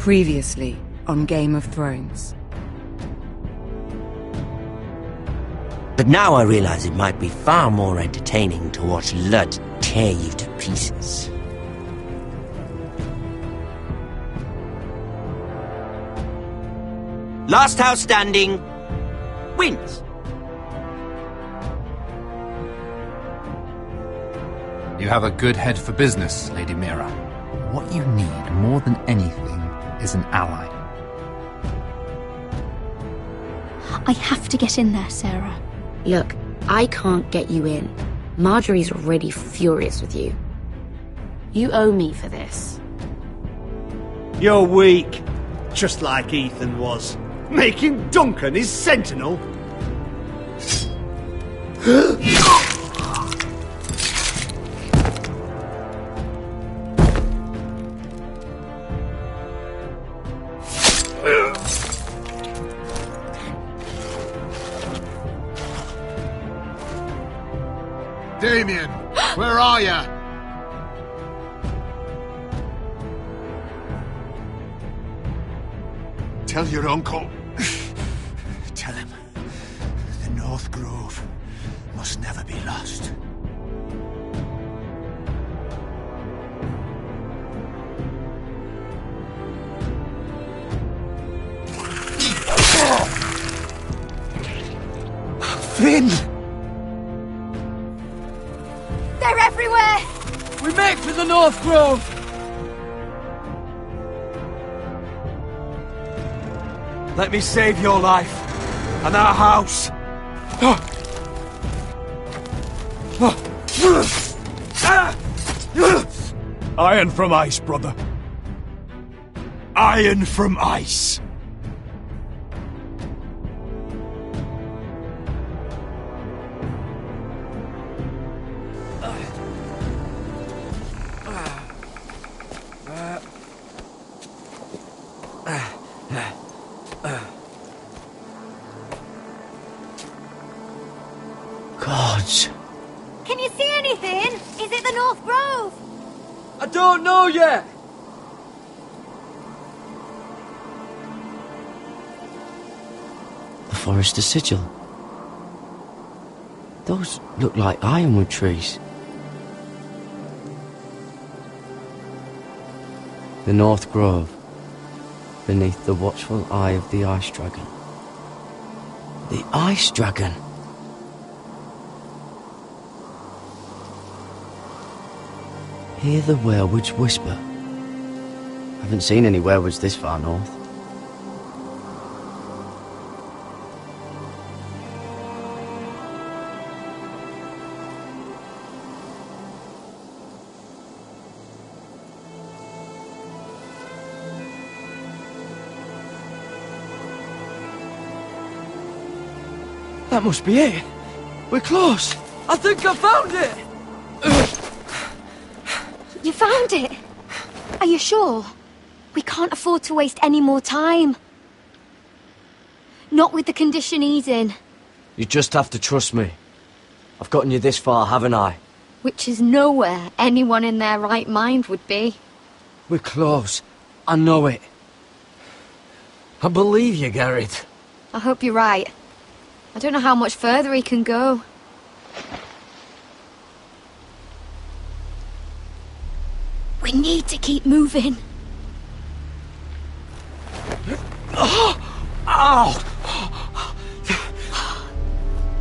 Previously on Game of Thrones. But now I realize it might be far more entertaining to watch Lud tear you to pieces. Last house standing wins. You have a good head for business, Lady Mira. What you need more than anything is an ally. I have to get in there, Sarah. Look, I can't get you in. Marjorie's already furious with you. You owe me for this. You're weak. Just like Ethan was. Making Duncan his sentinel. Damien, where are ya? Tell your uncle. Tell him the North Grove must never be lost. Finn! They're everywhere! We make for the North Grove! Let me save your life and our house. Iron from ice, brother. Iron from ice. Gods. Can you see anything? Is it the North Grove? I don't know yet. The Forester Sigil. Those look like ironwood trees. The North Grove, beneath the watchful eye of the Ice Dragon. The Ice Dragon! Hear the werewolves whisper. Haven't seen any werewolves this far north. That must be it. We're close. I think I found it. You found it? Are you sure? We can't afford to waste any more time. Not with the condition he's in. You just have to trust me. I've gotten you this far, haven't I? Which is nowhere anyone in their right mind would be. We're close. I know it. I believe you, Garrett. I hope you're right. I don't know how much further he can go. We need to keep moving. Ow!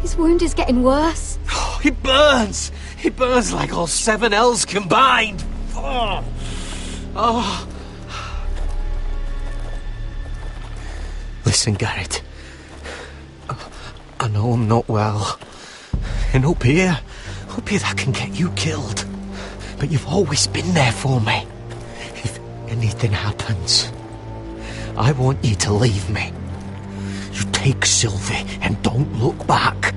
His wound is getting worse. It burns! It burns like all 7 L's combined! Oh. Listen, Garrett. I know I'm not well. And up here that can get you killed. But you've always been there for me. If anything happens, I want you to leave me. You take Sylvie and don't look back.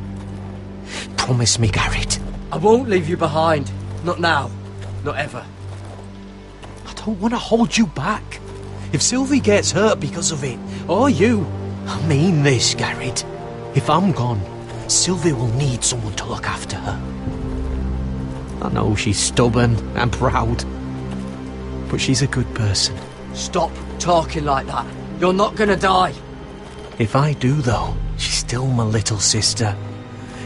Promise me, Garrett. I won't leave you behind. Not now. Not ever. I don't want to hold you back. If Sylvie gets hurt because of it, or you, I mean this, Garrett. If I'm gone, Sylvie will need someone to look after her. I know she's stubborn and proud, but she's a good person. Stop talking like that. You're not gonna die. If I do, though, she's still my little sister.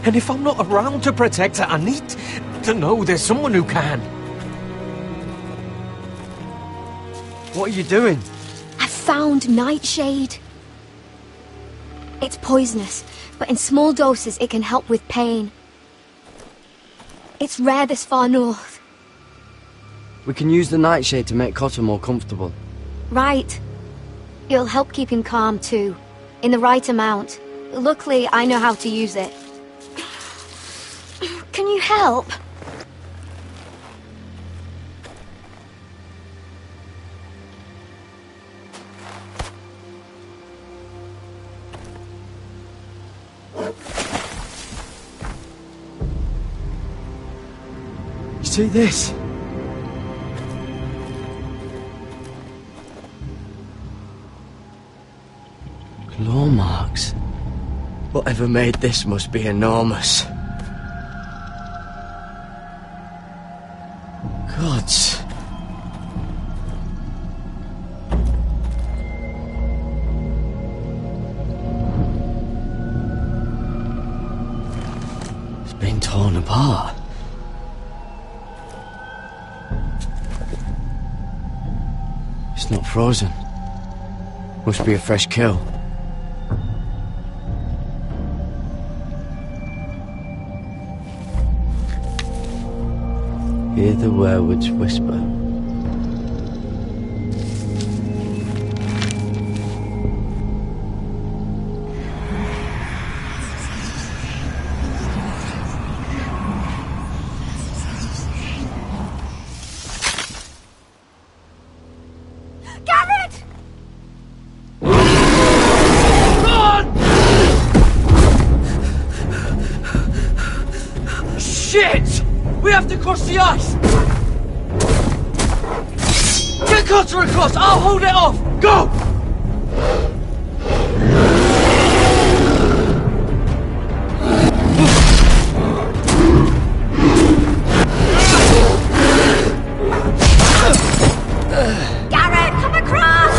And if I'm not around to protect her, I need to know there's someone who can. What are you doing? I found nightshade. It's poisonous, but in small doses it can help with pain. It's rare this far north. We can use the nightshade to make Cotter more comfortable. Right. It'll help keep him calm too, in the right amount. Luckily, I know how to use it. Can you help? You see this? Claw marks. Whatever made this must be enormous. Gods. It's been torn apart. It's not frozen. Must be a fresh kill. Hear the werewolves whisper. Garrett! Shit! We have to cross the ice! Get Cotter across! I'll hold it off! Go! Garrett, come across!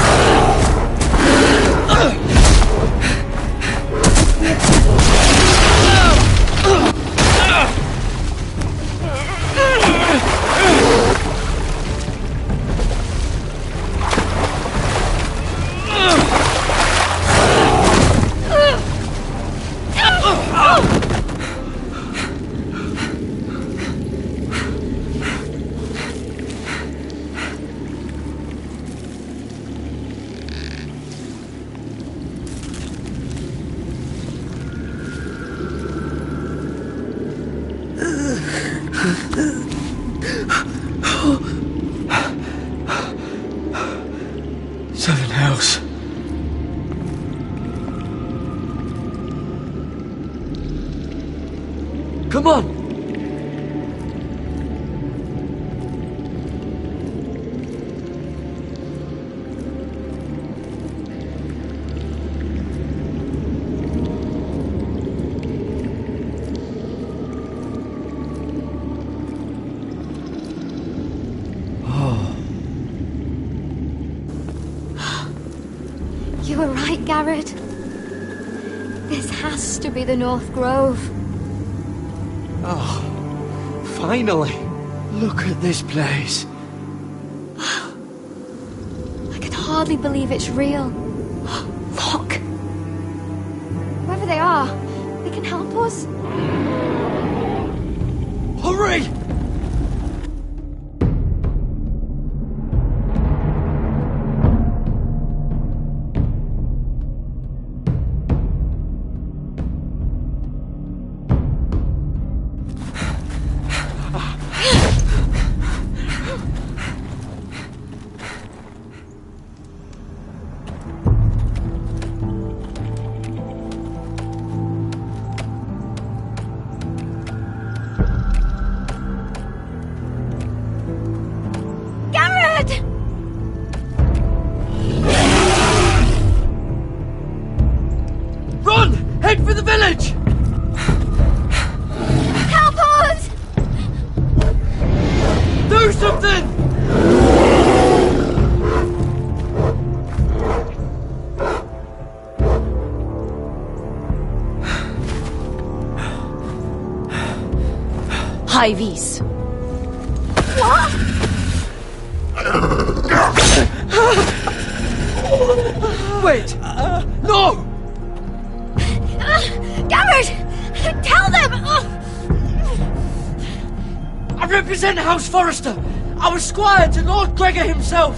Seven hells. Come on! You were right, Garrett. This has to be the North Grove. Oh, finally. Look at this place. I can hardly believe it's real. Look! Whoever they are, they can help us. Hurry! High vis. Wait! No! Garrett! Tell them! I represent House Forrester. I was squire to Lord Gregor himself.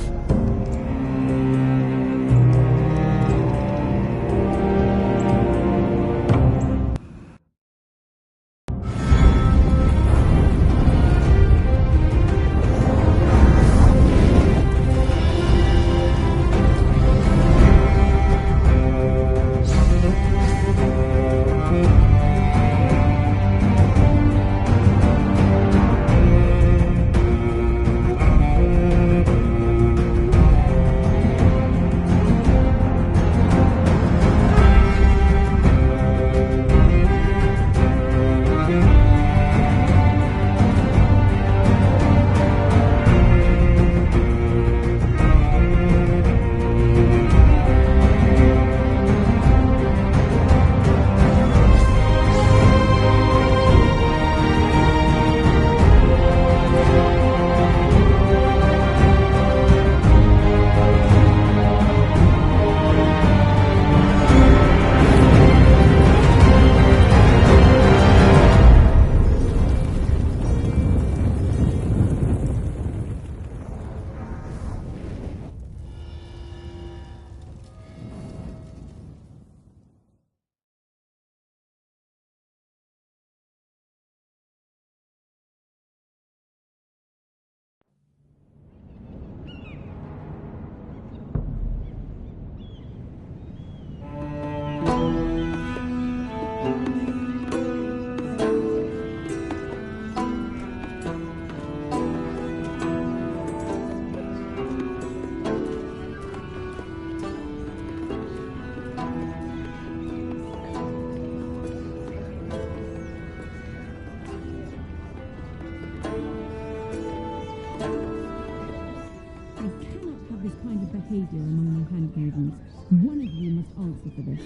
behavior among my handmaidens. One of you must answer for this.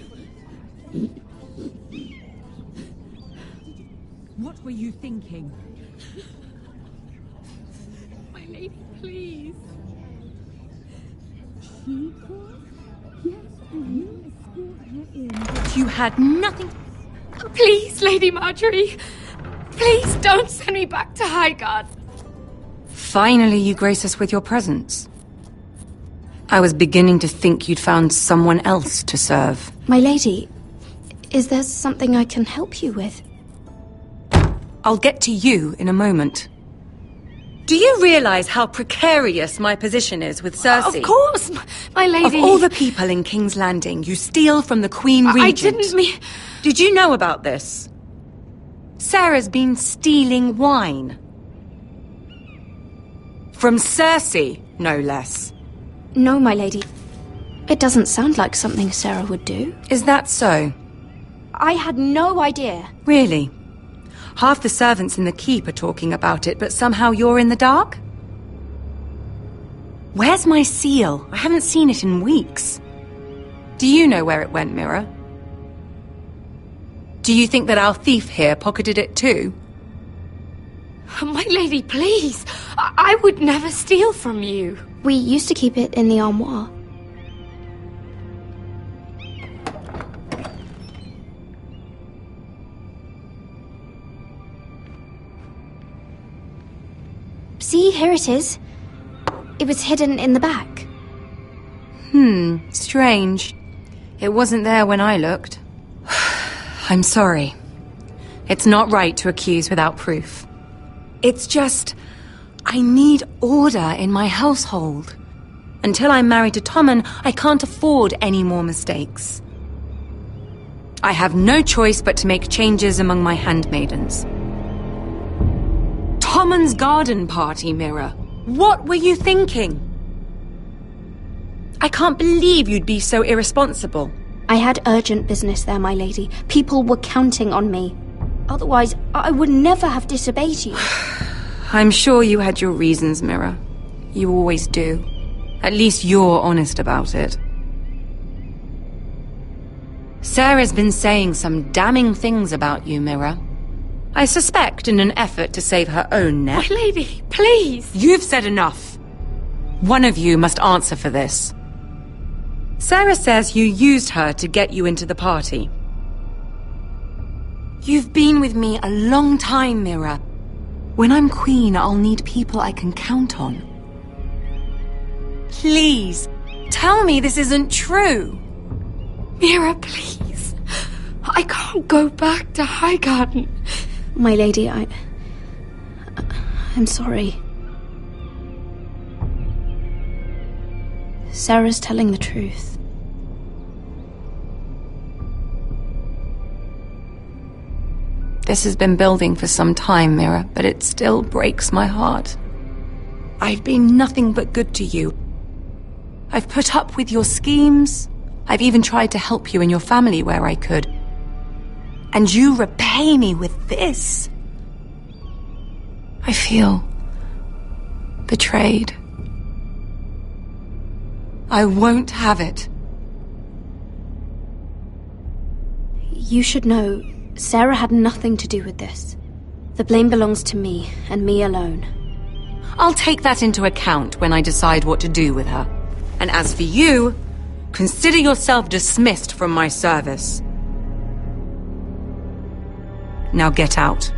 What were you thinking? My lady, please. She was? Yes, and you escort her in. But you had nothing... Please, Lady Marjorie. Please don't send me back to Highgarden. Finally, you grace us with your presence. I was beginning to think you'd found someone else to serve. My lady, is there something I can help you with? I'll get to you in a moment. Do you realize how precarious my position is with Cersei? Of course, my lady. Of all the people in King's Landing, you steal from the Queen Regent. I didn't mean... Did you know about this? Sarah's been stealing wine. From Cersei, no less. No, my lady. It doesn't sound like something Sarah would do. Is that so? I had no idea. Really? Half the servants in the keep are talking about it, but somehow you're in the dark? Where's my seal? I haven't seen it in weeks. Do you know where it went, Mira? Do you think that our thief here pocketed it too? My lady, please. I would never steal from you. We used to keep it in the armoire. See, here it is. It was hidden in the back. Strange. It wasn't there when I looked. I'm sorry. It's not right to accuse without proof. It's just... I need order in my household. Until I'm married to Tommen, I can't afford any more mistakes. I have no choice but to make changes among my handmaidens. Tommen's garden party, Mira. What were you thinking? I can't believe you'd be so irresponsible. I had urgent business there, my lady. People were counting on me. Otherwise, I would never have disobeyed you. I'm sure you had your reasons, Mira. You always do. At least you're honest about it. Sarah's been saying some damning things about you, Mira. I suspect in an effort to save her own neck. My lady, please! You've said enough. One of you must answer for this. Sarah says you used her to get you into the party. You've been with me a long time, Mira. When I'm queen, I'll need people I can count on. Please, tell me this isn't true. Mira, please. I can't go back to Highgarden. My lady, I'm sorry. Sarah's telling the truth. This has been building for some time, Mira, but it still breaks my heart. I've been nothing but good to you. I've put up with your schemes. I've even tried to help you and your family where I could. And you repay me with this. I feel betrayed. I won't have it. You should know, Sarah had nothing to do with this. The blame belongs to me, and me alone. I'll take that into account when I decide what to do with her. And as for you, consider yourself dismissed from my service. Now get out.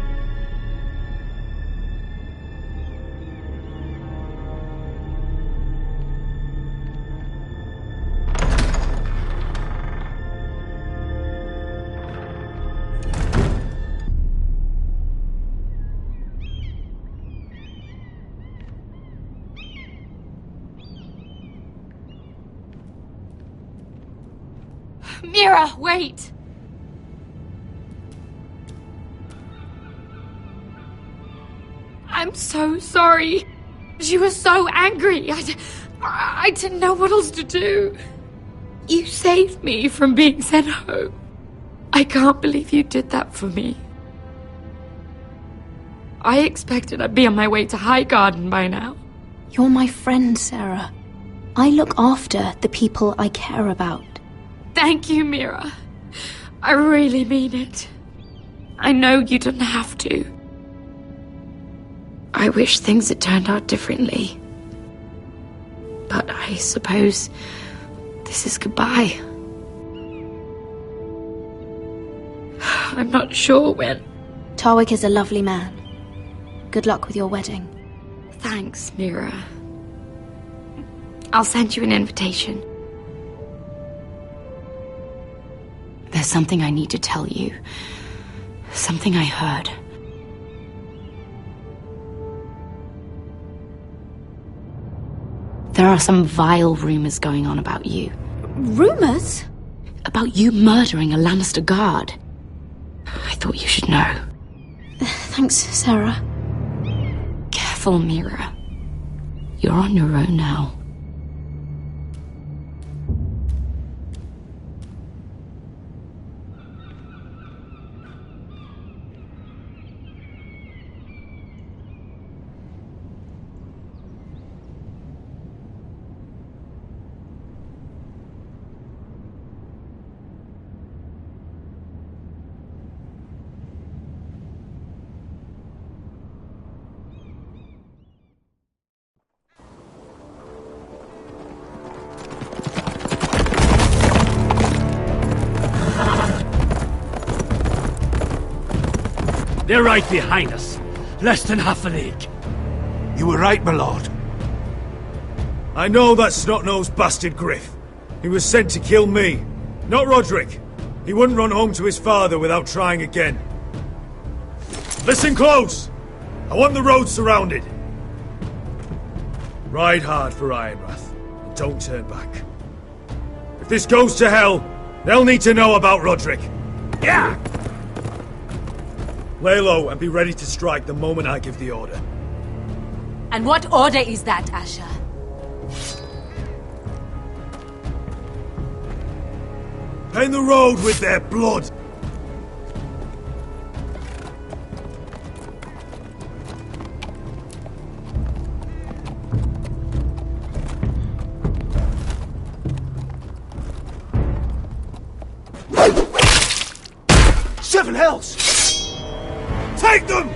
Mira, wait! I'm so sorry. She was so angry. I didn't know what else to do. You saved me from being sent home. I can't believe you did that for me. I expected I'd be on my way to Highgarden by now. You're my friend, Sarah. I look after the people I care about. Thank you, Mira. I really mean it. I know you didn't have to. I wish things had turned out differently. But I suppose this is goodbye. I'm not sure when. Tarwick is a lovely man. Good luck with your wedding. Thanks, Mira. I'll send you an invitation. There's something I need to tell you. Something I heard. There are some vile rumors going on about you. Rumors? About you murdering a Lannister guard. I thought you should know. Thanks, Sarah. Careful, Mira. You're on your own now. They're right behind us. Less than half a league. You were right, my lord. I know that snot-nosed bastard Griff. He was sent to kill me, not Roderick. He wouldn't run home to his father without trying again. Listen close! I want the road surrounded. Ride hard for Ironrath, and don't turn back. If this goes to hell, they'll need to know about Roderick. Yeah! Lay low and be ready to strike the moment I give the order. And what order is that, Asher? Paint the road with their blood! Seven hells! Take them!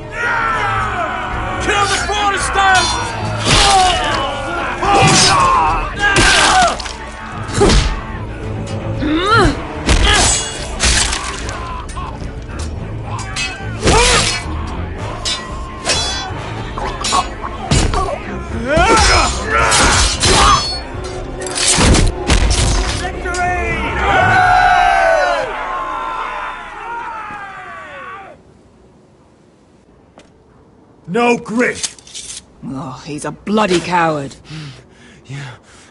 Kill the Foresters! No Griff! Oh, he's a bloody coward.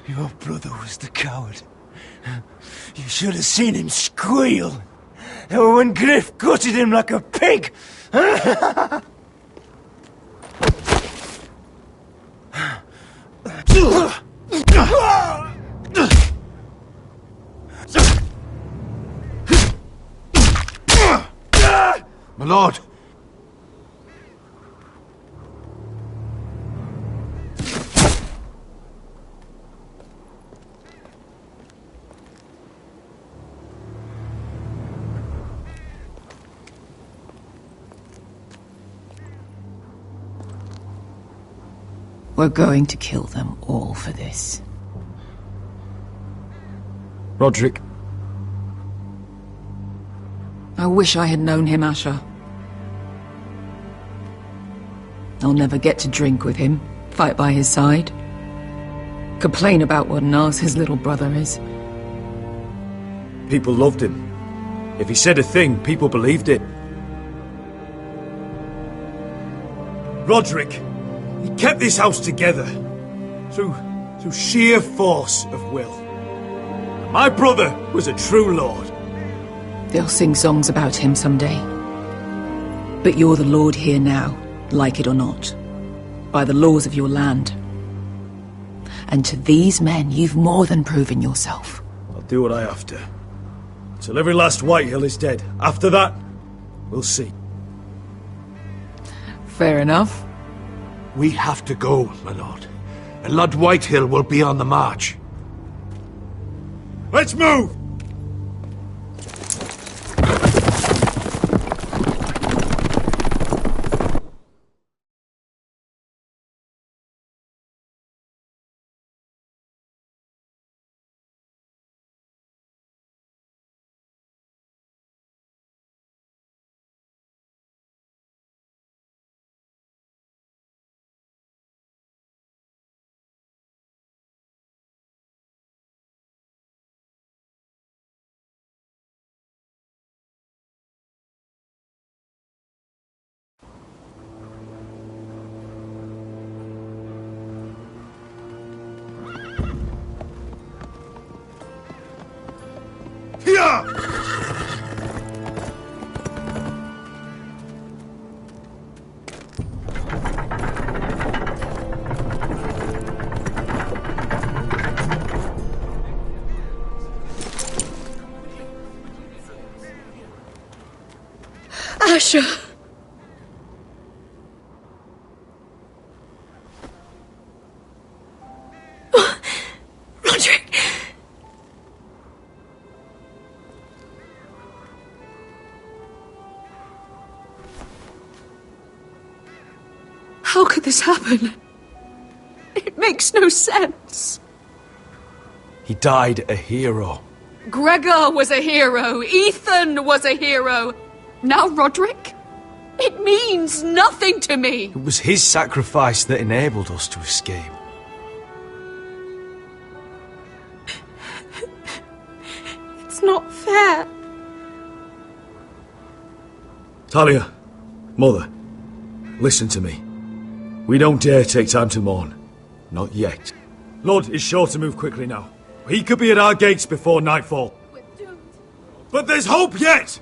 Your brother was the coward. You should have seen him squeal when Griff gutted him like a pig. My lord. We're going to kill them all for this. Roderick. I wish I had known him, Asher. I'll never get to drink with him, fight by his side, complain about what an arse his little brother is. People loved him. If he said a thing, people believed it. Roderick, he kept this house together through sheer force of will. My brother was a true lord. They'll sing songs about him someday. But you're the lord here now, like it or not, by the laws of your land. And to these men, you've more than proven yourself. I'll do what I have to. Till every last Whitehill is dead. After that, we'll see. Fair enough. We have to go, my lord. And Lord Whitehill will be on the march. Let's move! Asher! Roderick! How could this happen? It makes no sense. He died a hero. Gregor was a hero. Ethan was a hero. Now Roderick? It means nothing to me. It was his sacrifice that enabled us to escape. It's not fair. Talia, Mother, listen to me. We don't dare take time to mourn. Not yet. Lord is sure to move quickly now. He could be at our gates before nightfall. But there's hope yet!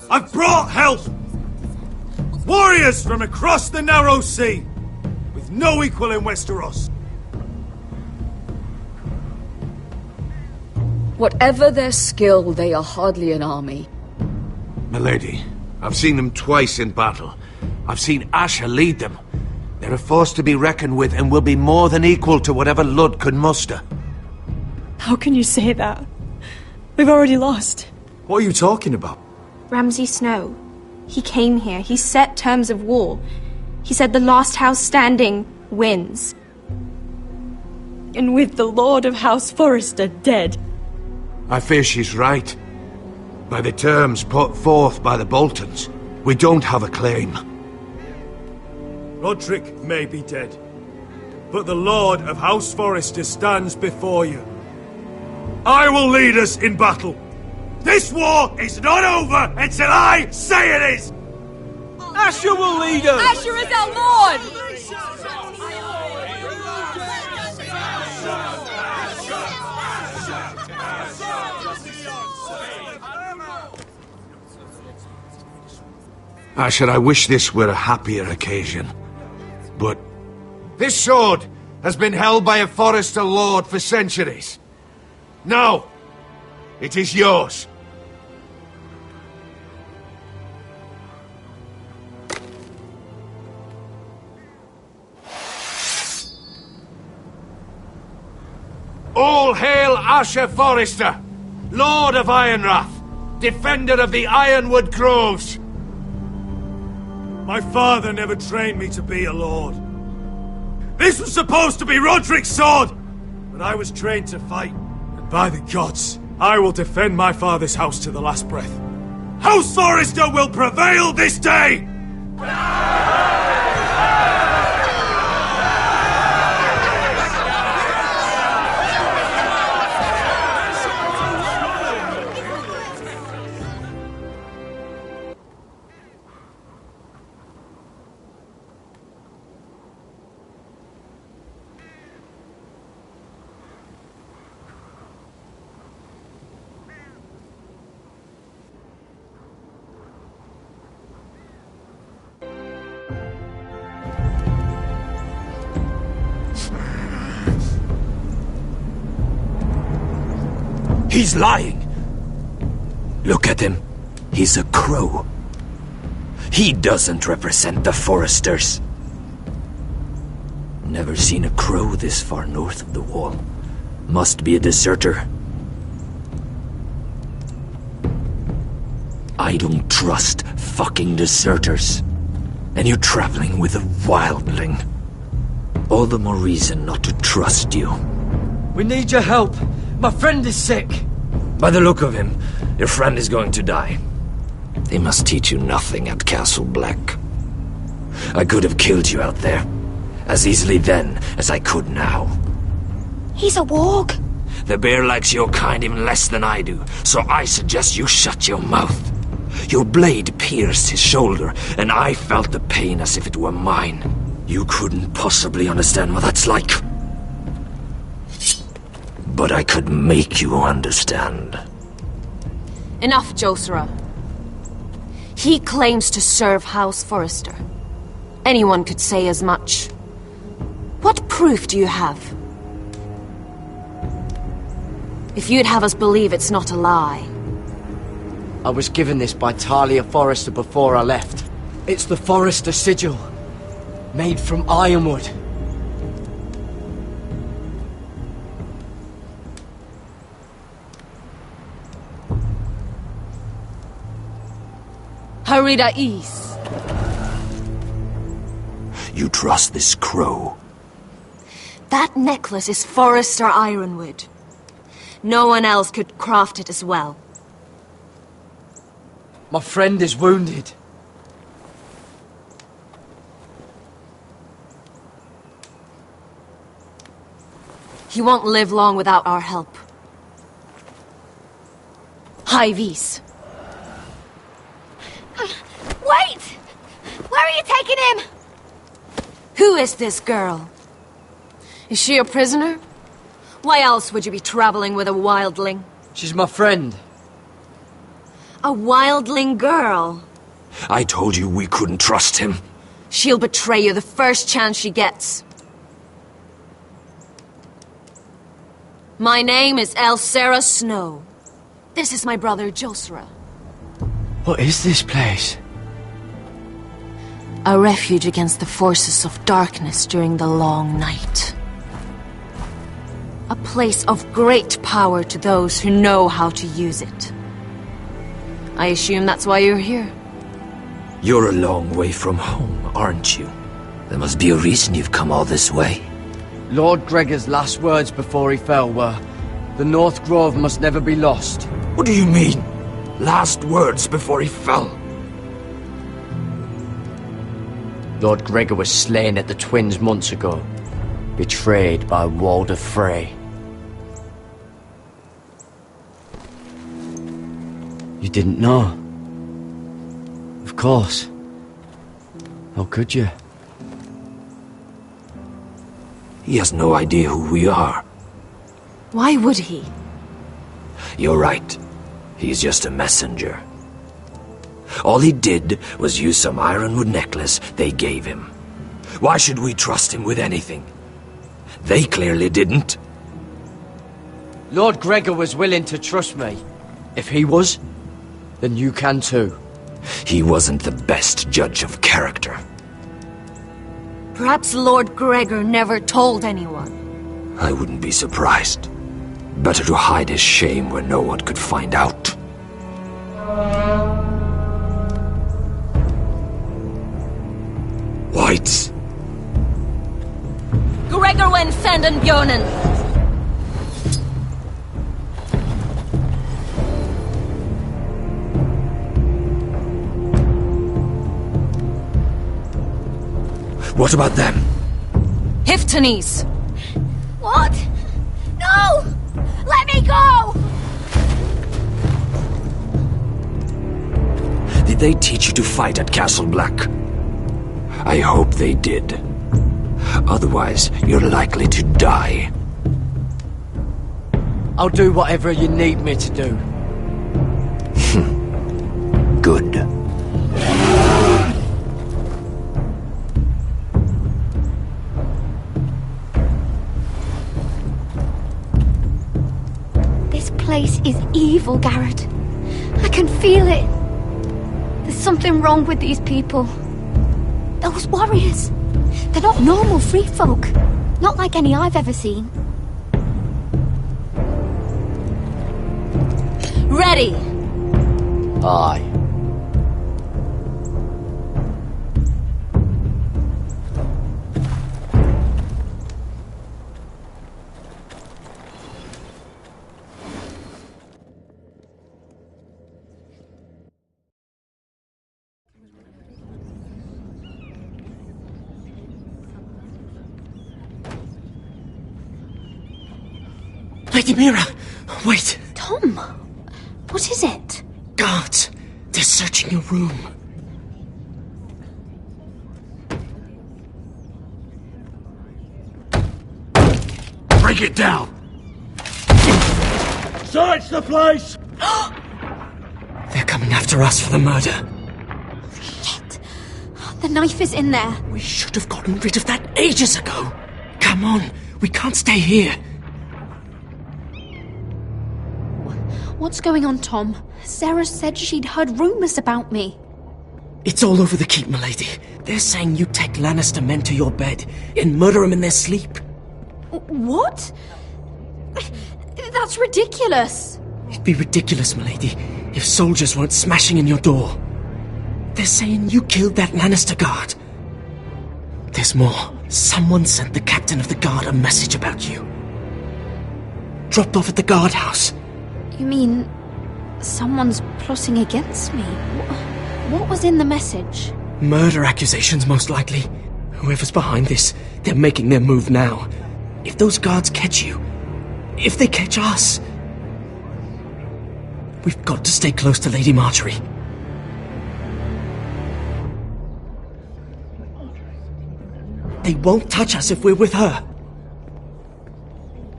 I've brought help! Warriors from across the narrow sea, with no equal in Westeros. Whatever their skill, they are hardly an army. Milady, I've seen them twice in battle. I've seen Asher lead them. They're a force to be reckoned with and will be more than equal to whatever Lud could muster. How can you say that? We've already lost. What are you talking about? Ramsay Snow. He came here, he set terms of war. He said the last house standing wins. And with the Lord of House Forrester dead. I fear she's right. By the terms put forth by the Boltons, we don't have a claim. Roderick may be dead, but the Lord of House Forrester stands before you. I will lead us in battle. This war is not over until I say it is! Asher will lead us! Asher is our lord! Asher, I wish this were a happier occasion. But this sword has been held by a Forrester lord for centuries. Now, it is yours. All hail Asher Forrester, Lord of Ironrath, defender of the Ironwood Groves. My father never trained me to be a lord. This was supposed to be Roderick's sword, but I was trained to fight. And by the gods, I will defend my father's house to the last breath. House Forrester will prevail this day! He's lying. Look at him. He's a crow. He doesn't represent the Forresters. Never seen a crow this far north of the wall. Must be a deserter. I don't trust fucking deserters. And you're traveling with a wildling. All the more reason not to trust you. We need your help. My friend is sick. By the look of him, your friend is going to die. They must teach you nothing at Castle Black. I could have killed you out there, as easily then as I could now. He's a warg. The bear likes your kind even less than I do, so I suggest you shut your mouth. Your blade pierced his shoulder, and I felt the pain as if it were mine. You couldn't possibly understand what that's like. But I could make you understand. Enough, Josera. He claims to serve House Forrester. Anyone could say as much. What proof do you have? If you'd have us believe it's not a lie. I was given this by Talia Forrester before I left. It's the Forrester sigil, made from ironwood. Harida East. You trust this crow? That necklace is Forrester Ironwood. No one else could craft it as well. My friend is wounded. He won't live long without our help. High Vis. Wait! Where are you taking him? Who is this girl? Is she a prisoner? Why else would you be traveling with a wildling? She's my friend. A wildling girl? I told you we couldn't trust him. She'll betray you the first chance she gets. My name is Elsera Snow. This is my brother Josera. What is this place? A refuge against the forces of darkness during the long night. A place of great power to those who know how to use it. I assume that's why you're here. You're a long way from home, aren't you? There must be a reason you've come all this way. Lord Gregor's last words before he fell were, "The North Grove must never be lost." What do you mean? Last words before he fell? Lord Gregor was slain at the Twins months ago, betrayed by Walder Frey. You didn't know? Of course. How could you? He has no idea who we are. Why would he? You're right. He's just a messenger. All he did was use some ironwood necklace they gave him. Why should we trust him with anything? They clearly didn't. Lord Gregor was willing to trust me. If he was, then you can too. He wasn't the best judge of character. Perhaps Lord Gregor never told anyone. I wouldn't be surprised. Better to hide his shame where no one could find out. Whites. Gregor wen fenden björnen. What about them? Hiftanes. What? No! Let me go! Did they teach you to fight at Castle Black? I hope they did. Otherwise, you're likely to die. I'll do whatever you need me to do. Good. This place is evil, Garrett. I can feel it. There's something wrong with these people. Those warriors. They're not normal free folk. Not like any I've ever seen. Ready. Aye. Lady Mira! Wait! Tom! What is it? Guards! They're searching your room. Break it down! Search the place! They're coming after us for the murder. Shit! The knife is in there. We should have gotten rid of that ages ago. Come on, we can't stay here. What's going on, Tom? Sarah said she'd heard rumors about me. It's all over the keep, milady. They're saying you take Lannister men to your bed and murder them in their sleep. What? That's ridiculous. It'd be ridiculous, milady, if soldiers weren't smashing in your door. They're saying you killed that Lannister guard. There's more. Someone sent the captain of the guard a message about you. Dropped off at the guardhouse. You mean someone's plotting against me? What was in the message? Murder accusations, most likely. Whoever's behind this, they're making their move now. If those guards catch you, if they catch us, we've got to stay close to Lady Marjorie. They won't touch us if we're with her.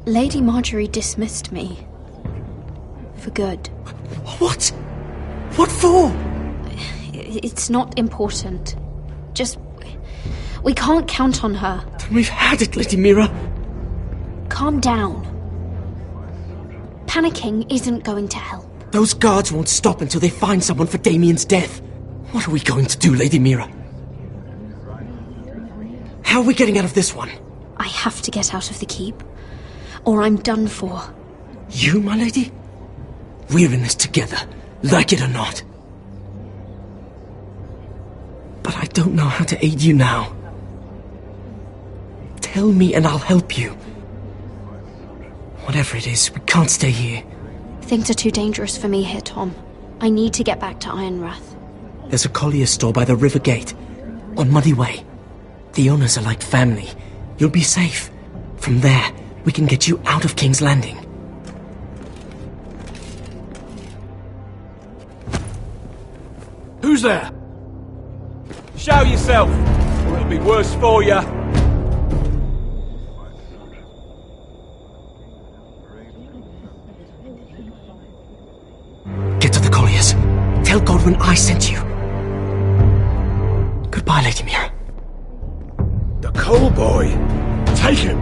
Lady Marjorie dismissed me. For good. What? What for? It's not important. Just... we can't count on her. Then we've had it, Lady Mira. Calm down. Panicking isn't going to help. Those guards won't stop until they find someone for Damien's death. What are we going to do, Lady Mira? How are we getting out of this one? I have to get out of the keep, or I'm done for. You, my lady? We're in this together, like it or not. don't know how to aid you now. Tell me and I'll help you. Whatever it is, we can't stay here. Things are too dangerous for me here, Tom. I need to get back to Ironrath. There's a collier's store by the river gate, on Muddy Way. The owners are like family. You'll be safe. From there, we can get you out of King's Landing. Who's there? Show yourself, or it'll be worse for you. Get to the colliers. Tell Godwin I sent you. Goodbye, Lady Mira. The coal boy. Take him.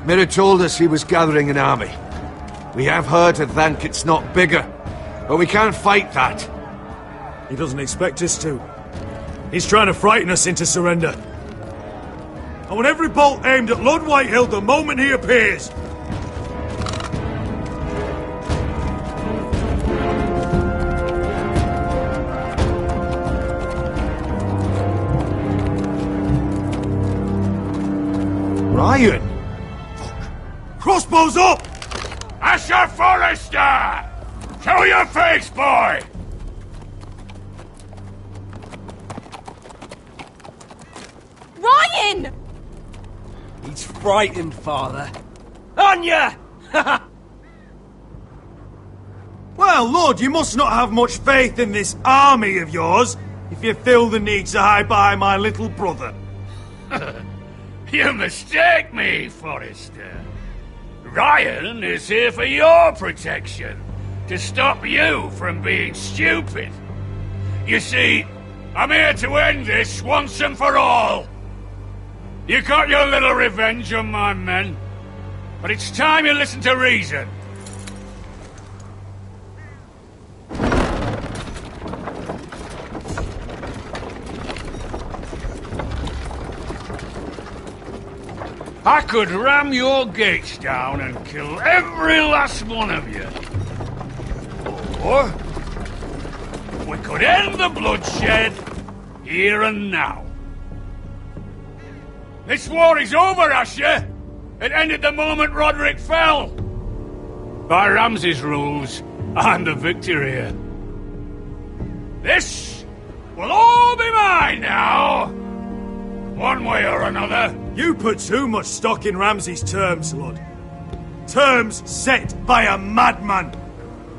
Mira told us he was gathering an army. We have her to thank it's not bigger, but we can't fight that. He doesn't expect us to. He's trying to frighten us into surrender. I want every bolt aimed at Lord Whitehill the moment he appears. Ryan! Crossbows up! Asher Forrester! Show your face, boy! Ryan! He's frightened, Father. On ya! Well, Lord, you must not have much faith in this army of yours if you feel the need to hide behind my little brother. You mistake me, Forrester. Ryan is here for your protection, to stop you from being stupid. You see, I'm here to end this once and for all. You got your little revenge on my men, but it's time you listen to reason. I could ram your gates down and kill every last one of you. Or we could end the bloodshed here and now. This war is over, Asher. It ended the moment Roderick fell. By Ramsay's rules, I'm the victor here. This will all be mine now. One way or another. You put too much stock in Ramsay's terms, Lord. Terms set by a madman.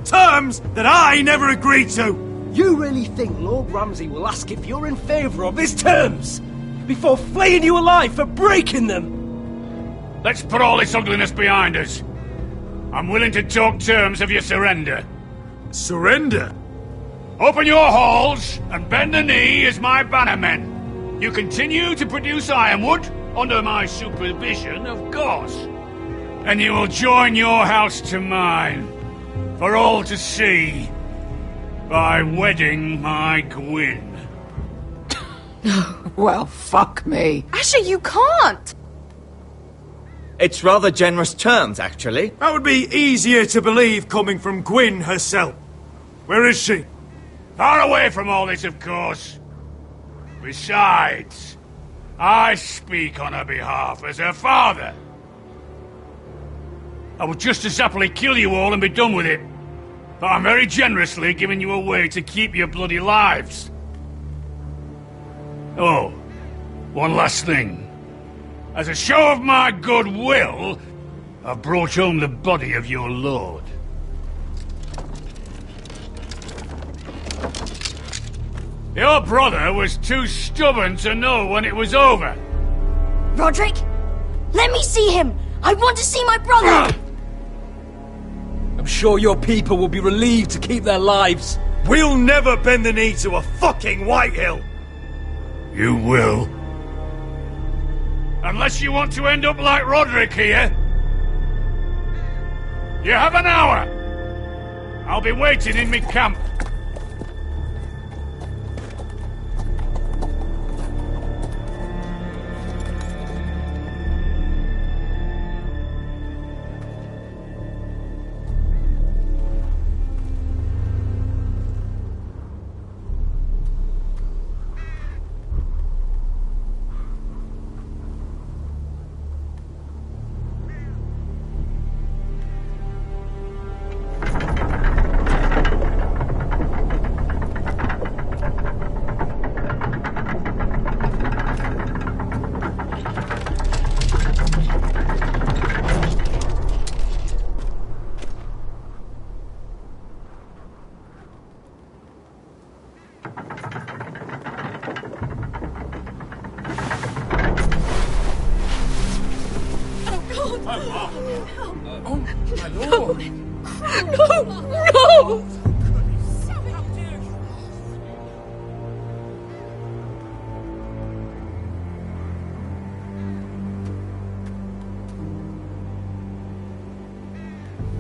Terms that I never agreed to. You really think Lord Ramsay will ask if you're in favour of his terms before flaying you alive for breaking them? Let's put all this ugliness behind us. I'm willing to talk terms of your surrender. Surrender? Open your halls and bend the knee as my bannermen. You continue to produce ironwood, under my supervision, of course. And you will join your house to mine, for all to see, by wedding my Gwyn. Well, fuck me. Asher, you can't! It's rather generous terms, actually. That would be easier to believe coming from Gwyn herself. Where is she? Far away from all this, of course. Besides, I speak on her behalf as her father. I would just as happily kill you all and be done with it. But I'm very generously giving you a way to keep your bloody lives. Oh, one last thing. As a show of my goodwill, I've brought home the body of your lord. Your brother was too stubborn to know when it was over. Roderick, let me see him! I want to see my brother! I'm sure your people will be relieved to keep their lives. We'll never bend the knee to a fucking Whitehill! You will. Unless you want to end up like Roderick here. You have an hour. I'll be waiting in my camp.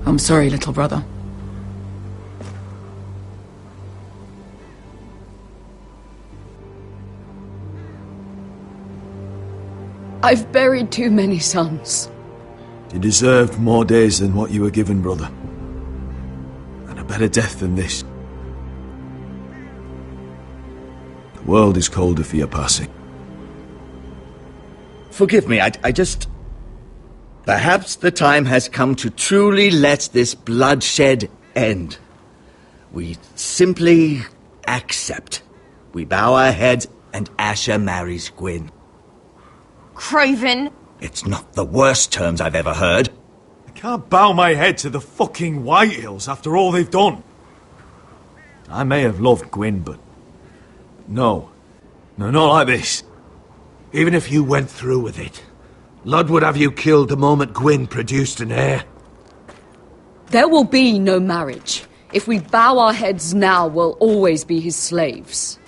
I'm sorry, little brother. I've buried too many sons. You deserved more days than what you were given, brother. And a better death than this. The world is colder for your passing. Forgive me, I just... Perhaps the time has come to truly let this bloodshed end. We simply accept. We bow our heads and Asher marries Gwyn. Craven! It's not the worst terms I've ever heard. I can't bow my head to the fucking Whitehills after all they've done. I may have loved Gwyn, but... No. No, not like this. Even if you went through with it, Lud would have you killed the moment Gwyn produced an heir. There will be no marriage. If we bow our heads now, we'll always be his slaves.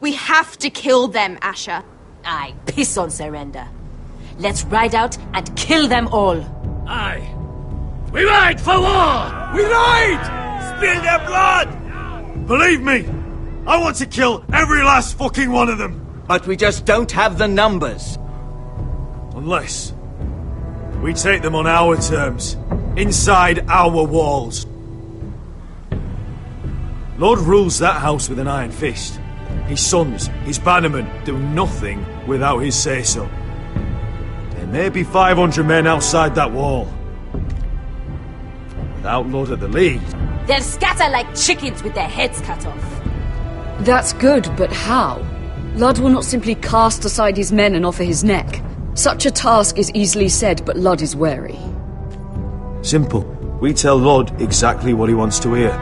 We have to kill them, Asher. Aye, piss on surrender. Let's ride out and kill them all. Aye. We ride for war! We ride! Spill their blood! Believe me, I want to kill every last fucking one of them. But we just don't have the numbers. Unless we take them on our terms, inside our walls. Lord rules that house with an iron fist. His sons, his bannermen, do nothing without his say-so. There may be 500 men outside that wall. Without Lord at the lead... They'll scatter like chickens with their heads cut off. That's good, but how? Lud will not simply cast aside his men and offer his neck. Such a task is easily said, but Lud is wary. Simple. We tell Lord exactly what he wants to hear.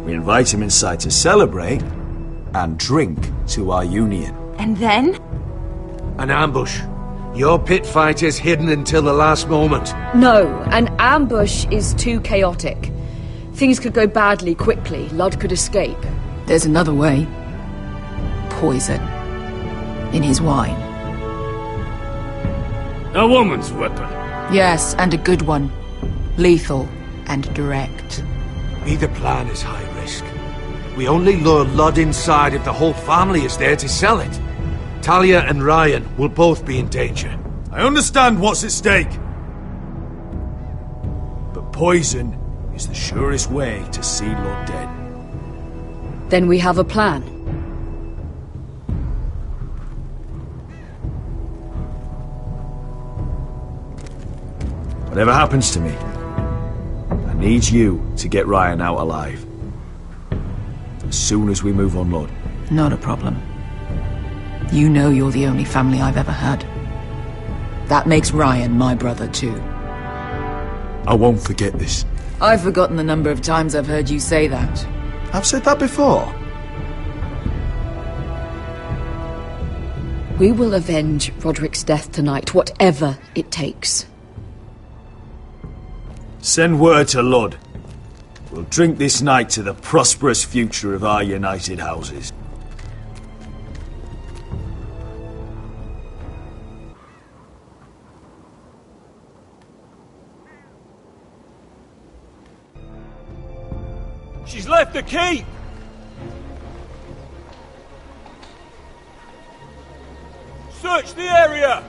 We invite him inside to celebrate and drink to our union. And then? An ambush. Your pit fighters hidden until the last moment. No, an ambush is too chaotic. Things could go badly quickly. Lud could escape. There's another way. Poison. In his wine. A woman's weapon. Yes, and a good one. Lethal and direct. Either plan is high risk. We only lure Lud inside if the whole family is there to sell it. Talia and Ryan will both be in danger. I understand what's at stake. But poison is the surest way to see Lud dead. Then we have a plan. Whatever happens to me, I need you to get Ryan out alive. As soon as we move on, Lord. Not a problem. You know you're the only family I've ever had. That makes Ryan my brother too. I won't forget this. I've forgotten the number of times I've heard you say that. I've said that before. We will avenge Roderick's death tonight, whatever it takes. Send word to Lud. We'll drink this night to the prosperous future of our united houses. She's left the keep! Search the area!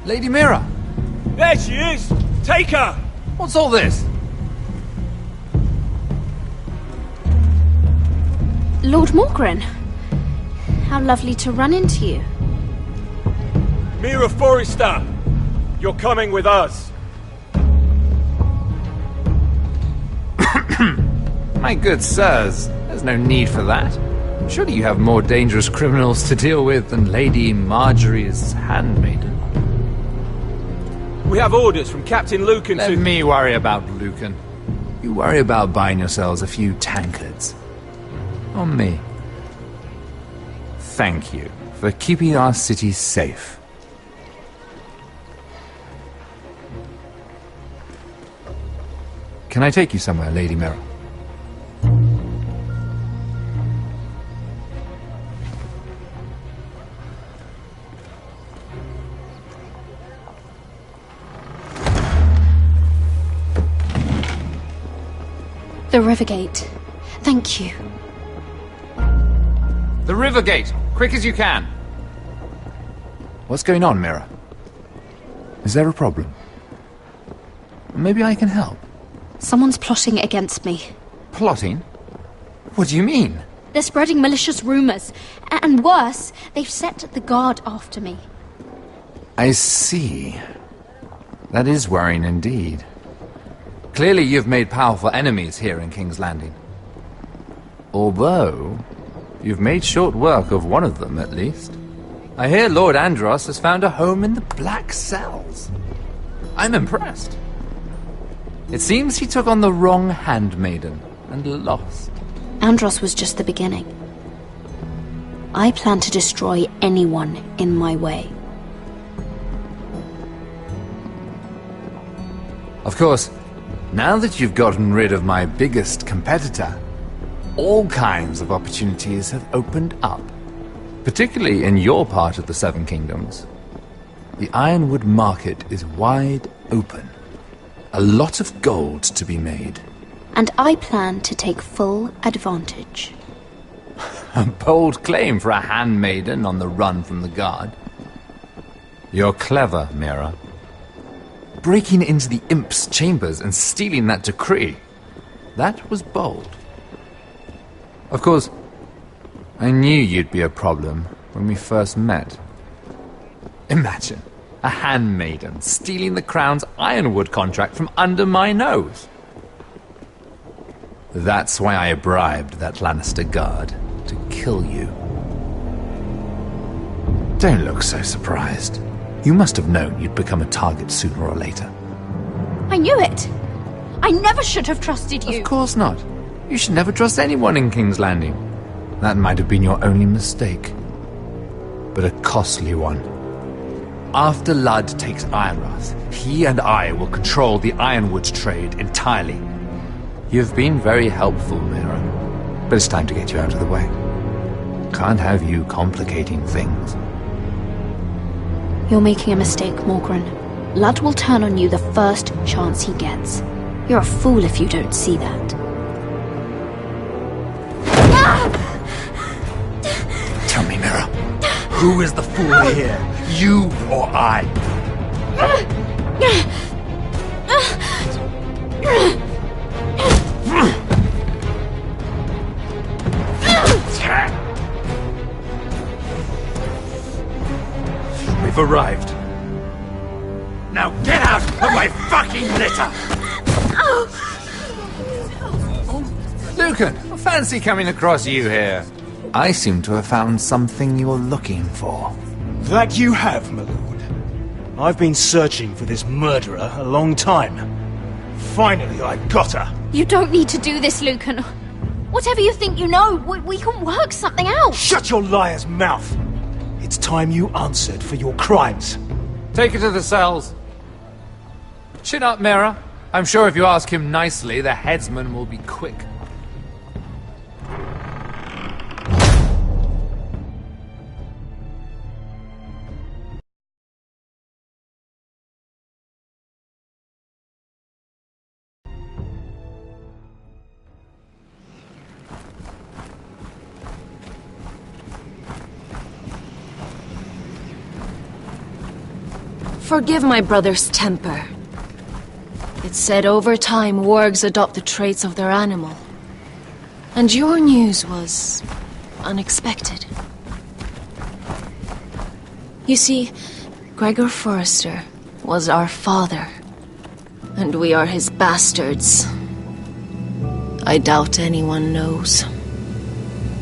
Lady Mira! There she is! Take her! What's all this? Lord Morgren, how lovely to run into you. Mira Forrester! You're coming with us! My good sirs, there's no need for that. Surely you have more dangerous criminals to deal with than Lady Marjorie's handmaiden. We have orders from Captain Lucan Let me worry about Lucan. You worry about buying yourselves a few tankards. On me. Thank you for keeping our city safe. Can I take you somewhere, Lady Mira? The Rivergate. Thank you. The Rivergate! Quick as you can! What's going on, Mira? Is there a problem? Maybe I can help. Someone's plotting against me. Plotting? What do you mean? They're spreading malicious rumors. And worse, they've set the guard after me. I see. That is worrying indeed. Clearly you've made powerful enemies here in King's Landing. Although, you've made short work of one of them, at least. I hear Lord Andros has found a home in the Black Cells. I'm impressed. It seems he took on the wrong handmaiden and lost. Andros was just the beginning. I plan to destroy anyone in my way. Of course, now that you've gotten rid of my biggest competitor, all kinds of opportunities have opened up. Particularly in your part of the Seven Kingdoms. The Ironwood market is wide open. A lot of gold to be made. And I plan to take full advantage. A bold claim for a handmaiden on the run from the guard. You're clever, Mira. Breaking into the Imp's chambers and stealing that decree. That was bold. Of course, I knew you'd be a problem when we first met. Imagine a handmaiden stealing the Crown's Ironwood contract from under my nose. That's why I bribed that Lannister guard to kill you. Don't look so surprised. You must have known you'd become a target sooner or later. I knew it! I never should have trusted you! Of course not. You should never trust anyone in King's Landing. That might have been your only mistake. But a costly one. After Ludd takes Ironrath, he and I will control the Ironwood trade entirely. You've been very helpful, Mira. But it's time to get you out of the way. Can't have you complicating things. You're making a mistake, Morgren. Ludd will turn on you the first chance he gets. You're a fool if you don't see that. Tell me, Mira, who is the fool here? You or I? We've arrived. Now get out of my fucking litter! Lucan, fancy coming across you here. I seem to have found something you're looking for. That you have, my lord. I've been searching for this murderer a long time. Finally, I've got her. You don't need to do this, Lucan. Whatever you think you know, we can work something out. Shut your liar's mouth! It's time you answered for your crimes. Take her to the cells. Chin up, Mira. I'm sure if you ask him nicely, the headsman will be quick. Forgive my brother's temper. It's said over time wargs adopt the traits of their animal. And your news was unexpected. You see, Gregor Forrester was our father, and we are his bastards. I doubt anyone knows.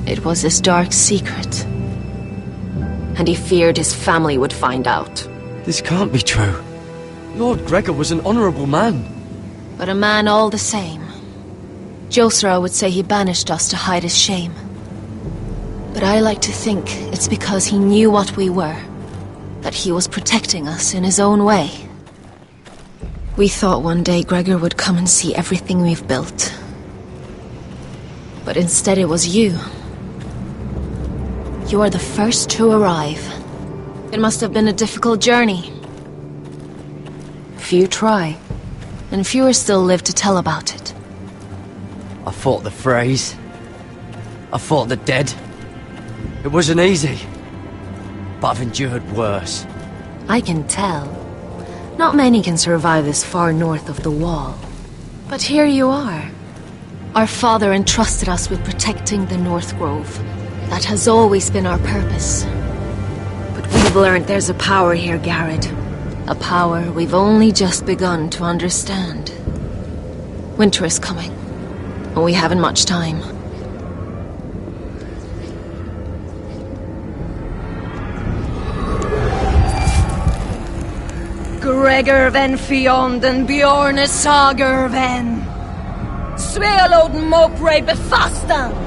It was his dark secret, and he feared his family would find out. This can't be true. Lord Gregor was an honourable man. But a man all the same. Josera would say he banished us to hide his shame. But I like to think it's because he knew what we were, that he was protecting us in his own way. We thought one day Gregor would come and see everything we've built. But instead it was you. You are the first to arrive. It must have been a difficult journey. Few try, and fewer still live to tell about it. I fought the Freys. I fought the dead. It wasn't easy, but I've endured worse. I can tell. Not many can survive this far north of the Wall. But here you are. Our father entrusted us with protecting the North Grove. That has always been our purpose. But we've learned there's a power here, Garrett. A power we've only just begun to understand. Winter is coming, and we haven't much time. Gregor ven Fionden Bjorne Sager ven Sveloden Mopre befastan.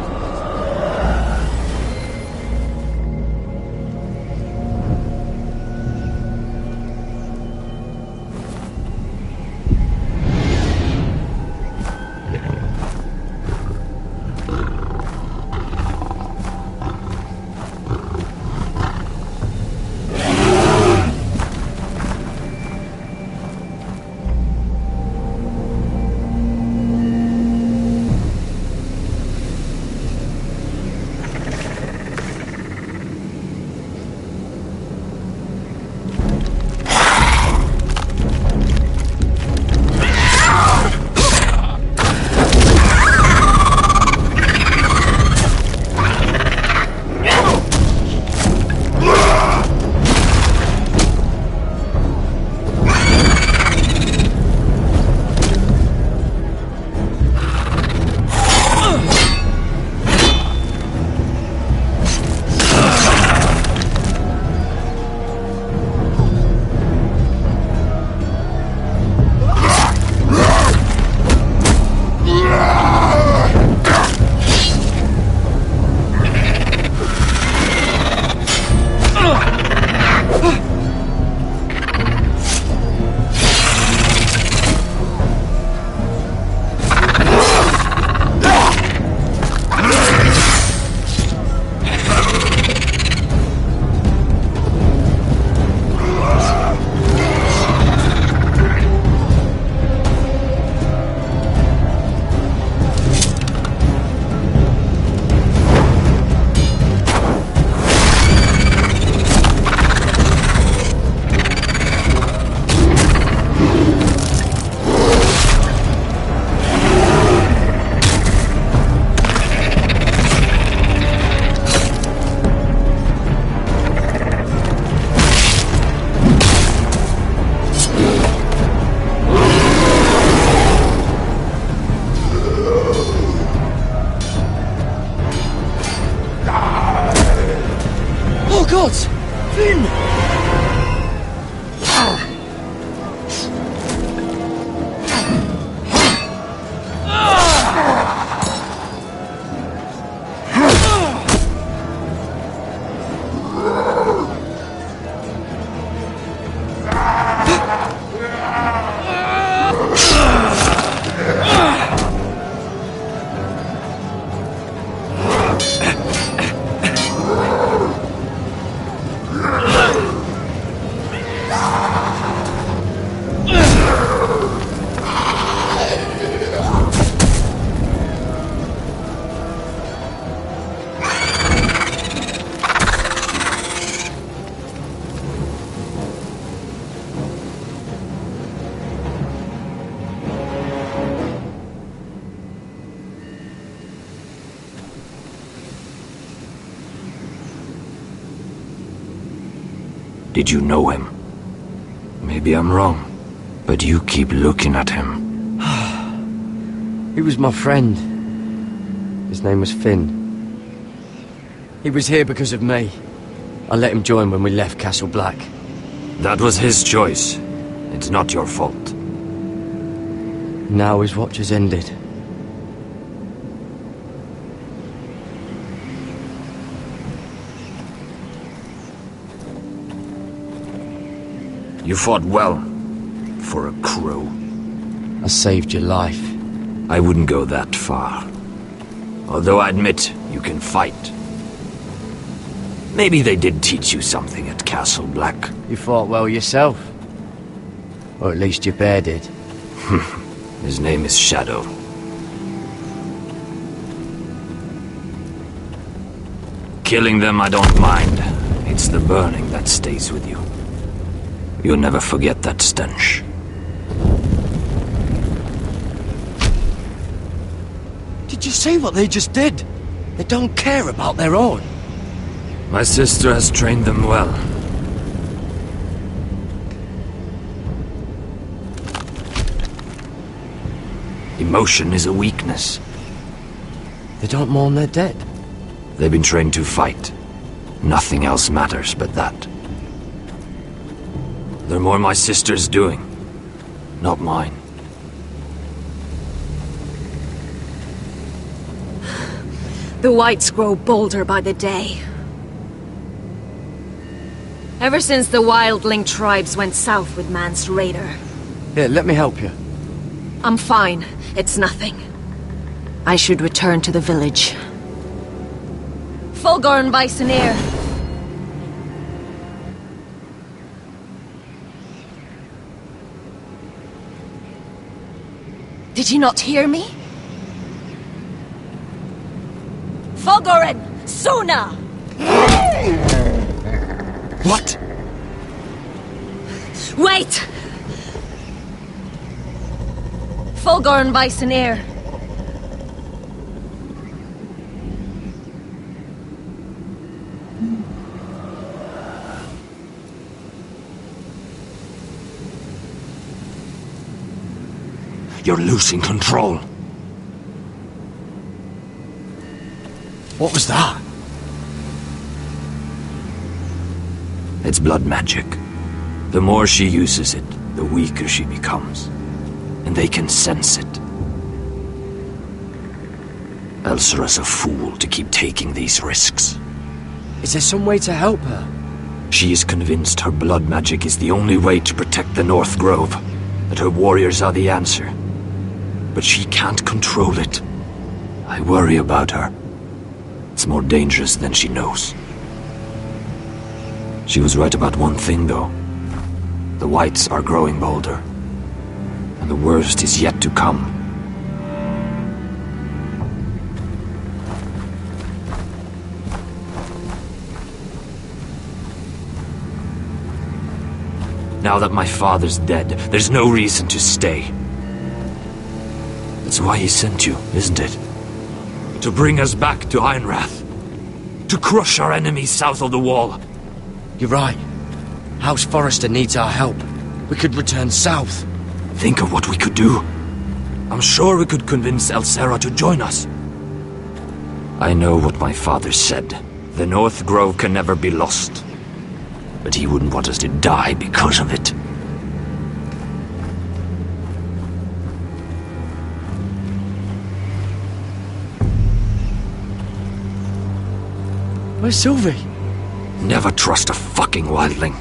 Did you know him? Maybe I'm wrong, but you keep looking at him. He was my friend. His name was Finn. He was here because of me. I let him join when we left Castle Black. That was his choice. It's not your fault. Now his watch has ended. You fought well, for a crow. I saved your life. I wouldn't go that far. Although I admit, you can fight. Maybe they did teach you something at Castle Black. You fought well yourself. Or at least your bear did. His name is Shadow. Killing them I don't mind. It's the burning that stays with you. You'll never forget that stench. Did you see what they just did? They don't care about their own. My sister has trained them well. Emotion is a weakness. They don't mourn their dead. They've been trained to fight. Nothing else matters but that. They're more my sister's doing, not mine. The whites grow bolder by the day. Ever since the wildling tribes went south with Man's raider. Here, let me help you. I'm fine. It's nothing. I should return to the village. Fulgorn Bisoneer. Did you not hear me? Fulgorn! Suna! What? Wait! Fulgorn Bisoneer. You're losing control. What was that? It's blood magic. The more she uses it, the weaker she becomes. And they can sense it. Elsera's a fool to keep taking these risks. Is there some way to help her? She is convinced her blood magic is the only way to protect the North Grove, that her warriors are the answer. But she can't control it. I worry about her. It's more dangerous than she knows. She was right about one thing, though. The whites are growing bolder. And the worst is yet to come. Now that my father's dead, there's no reason to stay. That's why he sent you, isn't it? To bring us back to Ironrath. To crush our enemies south of the wall. You're right. House Forrester needs our help. We could return south. Think of what we could do. I'm sure we could convince Elsera to join us. I know what my father said. The North Grove can never be lost. But he wouldn't want us to die because of it. Where's Sylvie? Never trust a fucking wildling.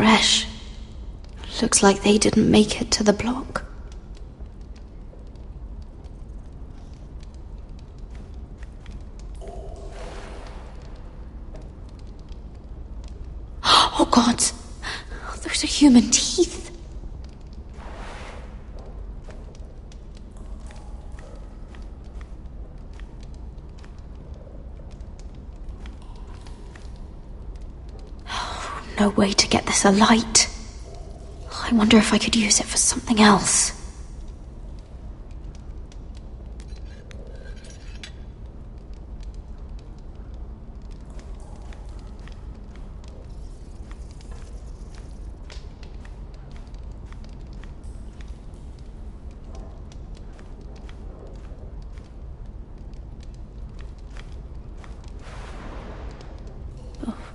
fresh. Looks like they didn't make it to the block. Oh God! Those are human teeth. No way to get this alight. I wonder if I could use it for something else.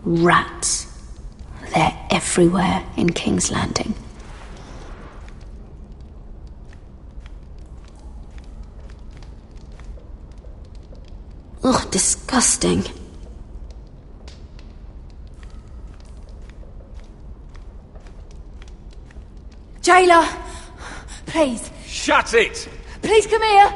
Rats. They're everywhere in King's Landing. Ugh, disgusting. Jailer! Please. Shut it! Please come here!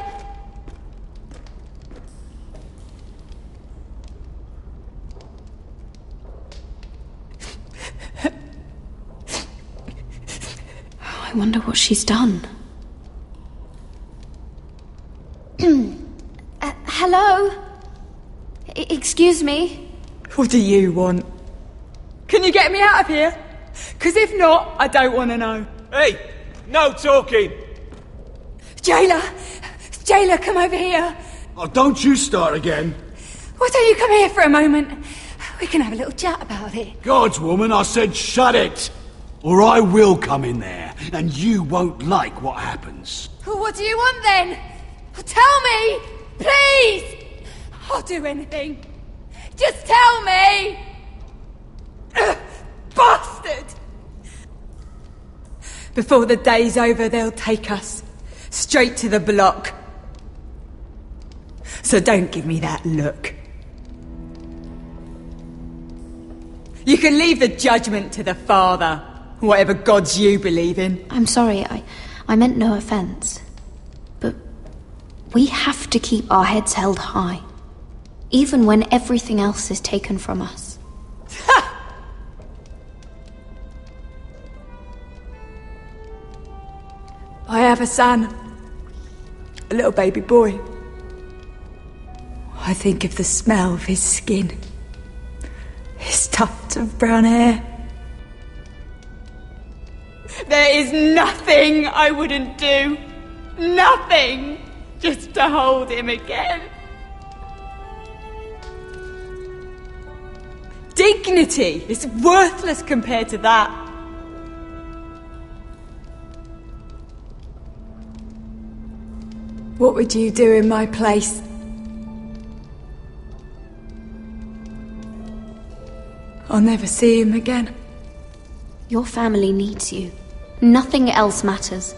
I wonder what she's done. Hello? Excuse me? What do you want? Can you get me out of here? Because if not, I don't want to know. Hey! No talking! Jailer! Jailer, come over here! Oh, don't you start again. Why don't you come here for a moment? We can have a little chat about it. God's woman, I said shut it! Or I will come in there, and you won't like what happens. Well, what do you want then? Tell me! Please! I'll do anything. Just tell me! Bastard! Before the day's over, they'll take us straight to the block. So don't give me that look. You can leave the judgment to the Father, whatever gods you believe in. I'm sorry, I meant no offense. But we have to keep our heads held high, even when everything else is taken from us. I have a son, a little baby boy. I think of the smell of his skin, his tuft of brown hair. There is nothing I wouldn't do. Nothing! Just to hold him again. Dignity is worthless compared to that. What would you do in my place? I'll never see him again. Your family needs you. Nothing else matters.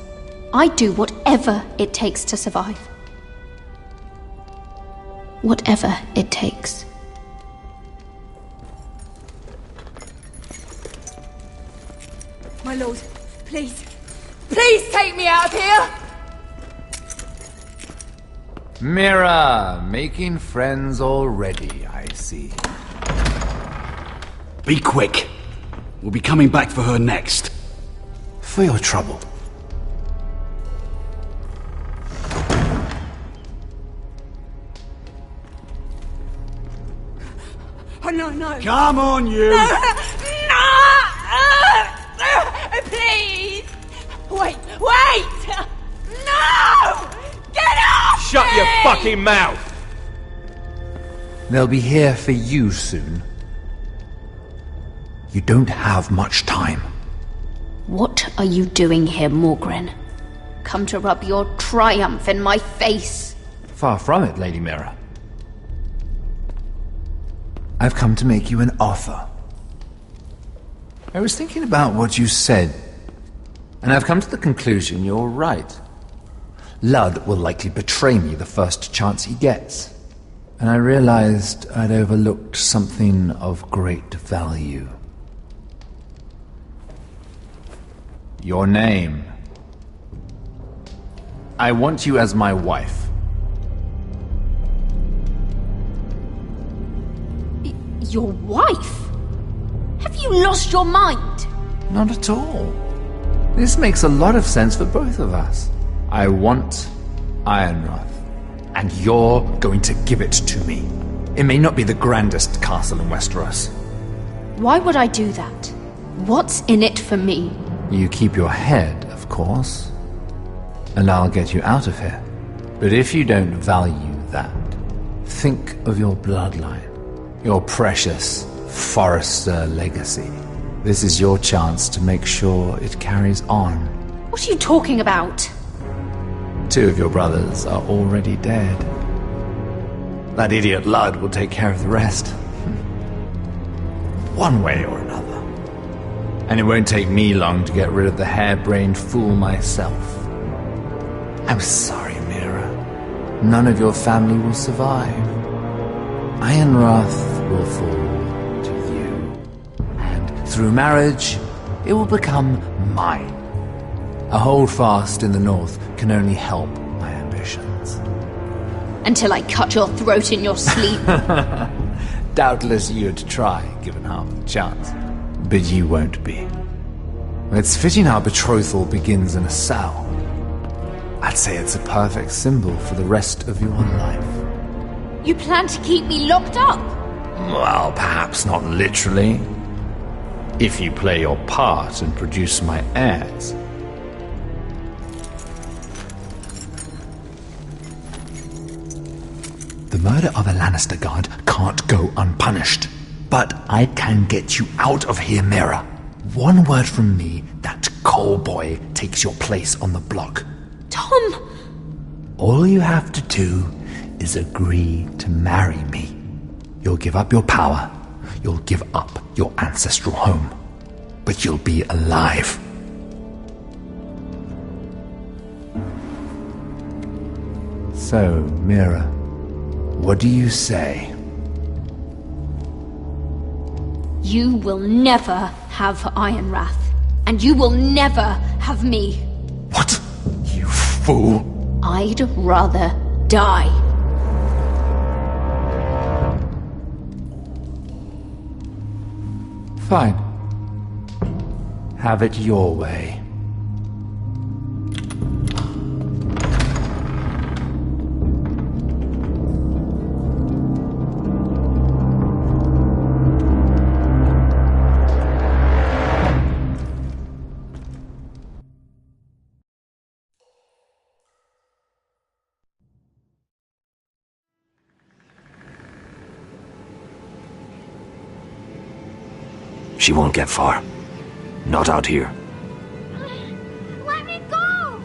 I'd do whatever it takes to survive. Whatever it takes. My lord, please. Please take me out of here! Mira, making friends already, I see. Be quick. We'll be coming back for her next. For your trouble. Oh, no. Come on, you! No! Please! Wait! No! Get off! Shut your fucking mouth! They'll be here for you soon. You don't have much time. What are you doing here, Morgren? Come to rub your triumph in my face? Far from it, Lady Mira. I've come to make you an offer. I was thinking about what you said, and I've come to the conclusion you're right. Ludd will likely betray me the first chance he gets, and I realized I'd overlooked something of great value. Your name. I want you as my wife. Your wife? Have you lost your mind? Not at all. This makes a lot of sense for both of us. I want Ironrath, and you're going to give it to me. It may not be the grandest castle in Westeros. Why would I do that? What's in it for me? You keep your head, of course, and I'll get you out of here. But if you don't value that, think of your bloodline, your precious Forrester legacy. This is your chance to make sure it carries on. What are you talking about? 2 of your brothers are already dead. That idiot Ludd will take care of the rest. One way or another. And it won't take me long to get rid of the harebrained fool myself. I'm sorry, Mira. None of your family will survive. Ironrath will fall to you. And through marriage, it will become mine. A holdfast in the north can only help my ambitions. Until I cut your throat in your sleep. Doubtless you'd try, given half the chance. But you won't be. It's fitting our betrothal begins in a cell. I'd say it's a perfect symbol for the rest of your life. You plan to keep me locked up? Well, perhaps not literally. If you play your part and produce my heirs. The murder of a Lannister guard can't go unpunished. But I can get you out of here, Mira. One word from me, that coal boy takes your place on the block. Tom! All you have to do is agree to marry me. You'll give up your power. You'll give up your ancestral home. But you'll be alive. So, Mira, what do you say? You will never have Ironrath. And you will never have me. What? You fool! I'd rather die. Fine. Have it your way. She won't get far. Not out here. Let me go!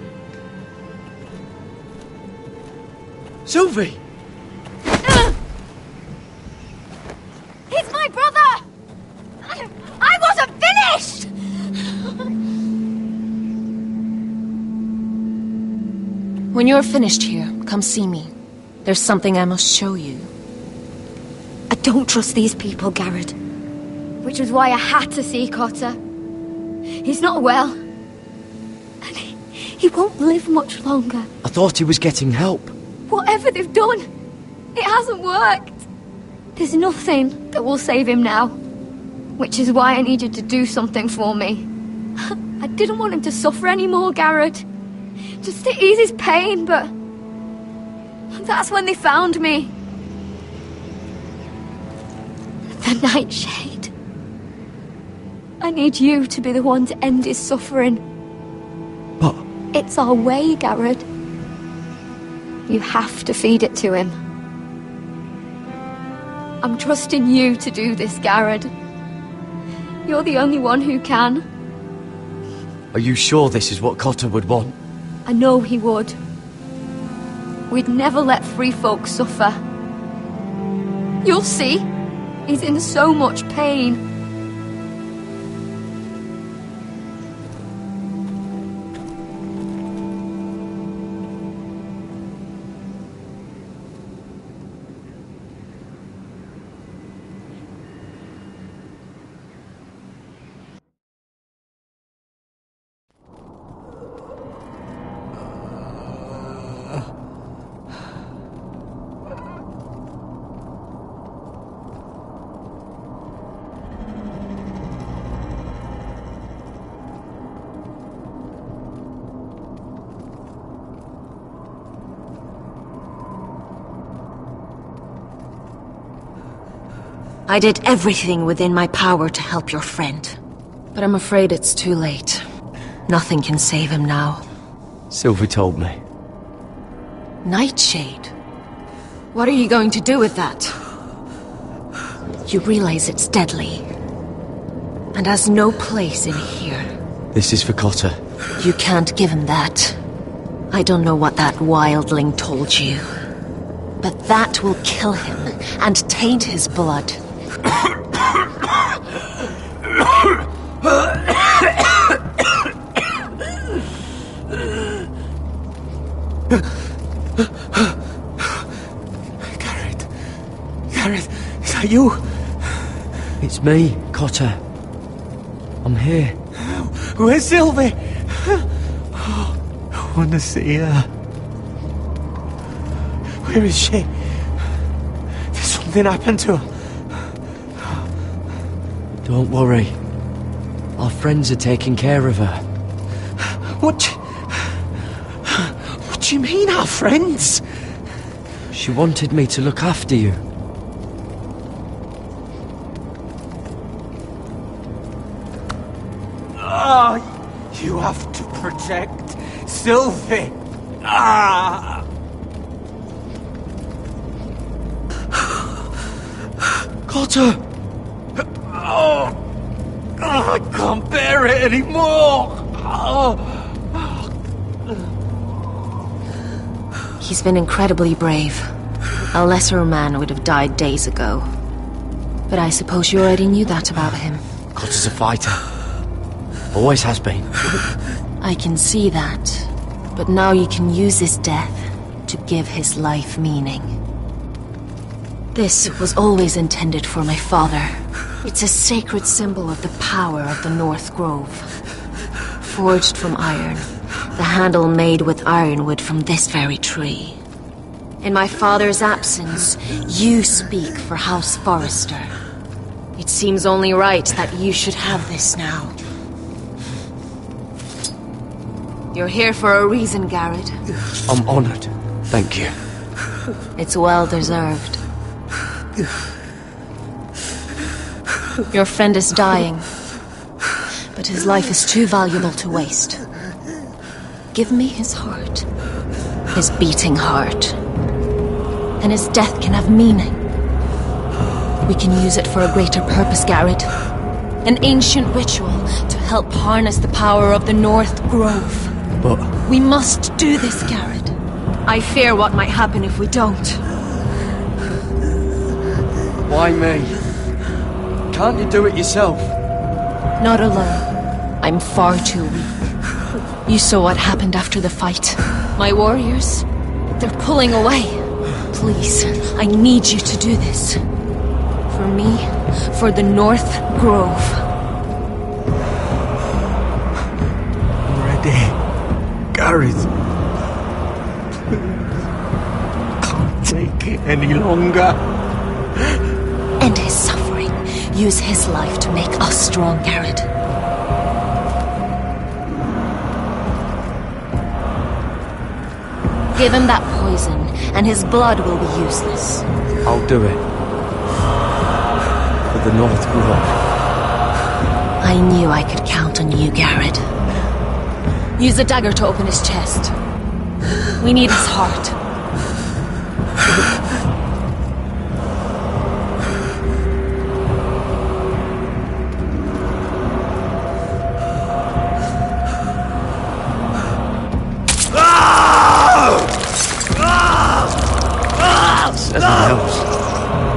Sylvie! He's my brother! I wasn't finished! When you're finished here, come see me. There's something I must show you. I don't trust these people, Garrett. Which was why I had to see Cotter. He's not well. And he won't live much longer. I thought he was getting help. Whatever they've done, it hasn't worked. There's nothing that will save him now. Which is why I needed to do something for me. I didn't want him to suffer anymore, Garrett. Just to ease his pain, but... that's when they found me. The Nightshade. I need you to be the one to end his suffering. But... it's our way, Garrett. You have to feed it to him. I'm trusting you to do this, Garrett. You're the only one who can. Are you sure this is what Cotter would want? I know he would. We'd never let free folk suffer. You'll see. He's in so much pain. I did everything within my power to help your friend. But I'm afraid it's too late. Nothing can save him now. Sylvie told me. Nightshade? What are you going to do with that? You realize it's deadly. And has no place in here. This is for Cotter. You can't give him that. I don't know what that wildling told you. But that will kill him and taint his blood. Garrett, is that you? It's me, Cotter. I'm here. Where's Sylvie? I want to see her. Where is she? Did something happen to her? Don't worry. Our friends are taking care of her. What do you mean, our friends? She wanted me to look after you. Ah, you have to protect Sylvie. Ah! Cotter! Oh, I can't bear it anymore. He's been incredibly brave. A lesser man would have died days ago. But I suppose you already knew that about him. Cotter's a fighter. Always has been. I can see that. But now you can use his death to give his life meaning. This was always intended for my father. It's a sacred symbol of the power of the North Grove. Forged from iron, the handle made with ironwood from this very tree. In my father's absence, you speak for House Forrester. It seems only right that you should have this now. You're here for a reason, Garrett. I'm honored. Thank you. It's well deserved. Your friend is dying, but his life is too valuable to waste. Give me his heart, his beating heart, and his death can have meaning. We can use it for a greater purpose, Garrett. An ancient ritual to help harness the power of the North Grove. But we must do this, Garrett. I fear what might happen if we don't. why me? Can't you do it yourself? Not alone. I'm far too weak. You saw what happened after the fight. My warriors, they're pulling away. Please, I need you to do this. For me, for the North Grove. I'm ready. Gareth. Can't take it any longer. End his suffering. Use his life to make us strong, Garrett. Give him that poison, and his blood will be useless. I'll do it. For the North Grove. I knew I could count on you, Garrett. Use the dagger to open his chest. We need his heart.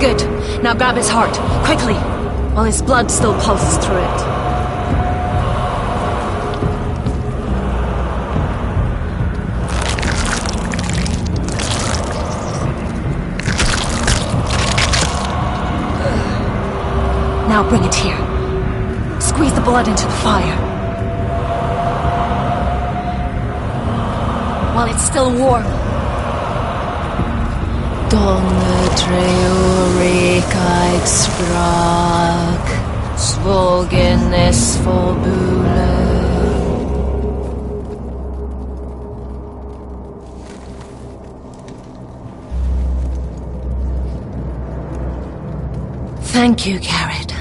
Good. Now grab his heart, quickly, while his blood still pulses through it. Now bring it here. Squeeze the blood into the fire. While it's still warm. Donne treurigheid sprak, svogenes forbule. Thank you, Garrett.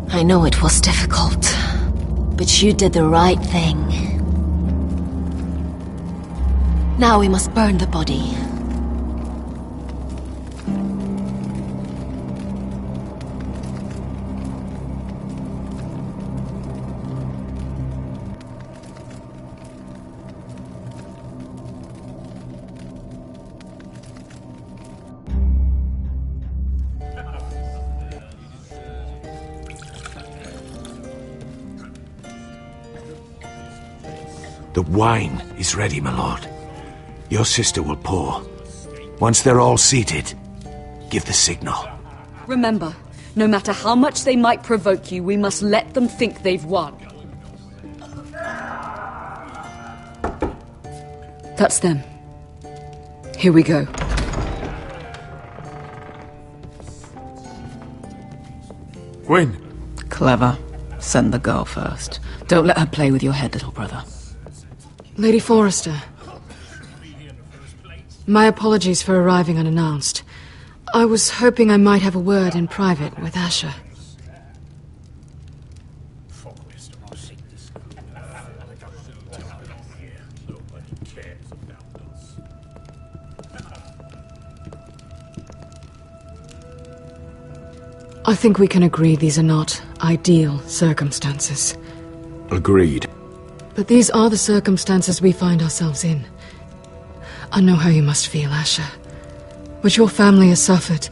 I know it was difficult, but you did the right thing. Now we must burn the body. The wine is ready, my lord. Your sister will pour. Once they're all seated, give the signal. Remember, no matter how much they might provoke you, we must let them think they've won. That's them. Here we go. Gwyn. Clever. Send the girl first. Don't let her play with your head, little brother. Lady Forrester. My apologies for arriving unannounced. I was hoping I might have a word in private with Asher. I think we can agree these are not ideal circumstances. Agreed. But these are the circumstances we find ourselves in. I know how you must feel, Asher. What your family has suffered,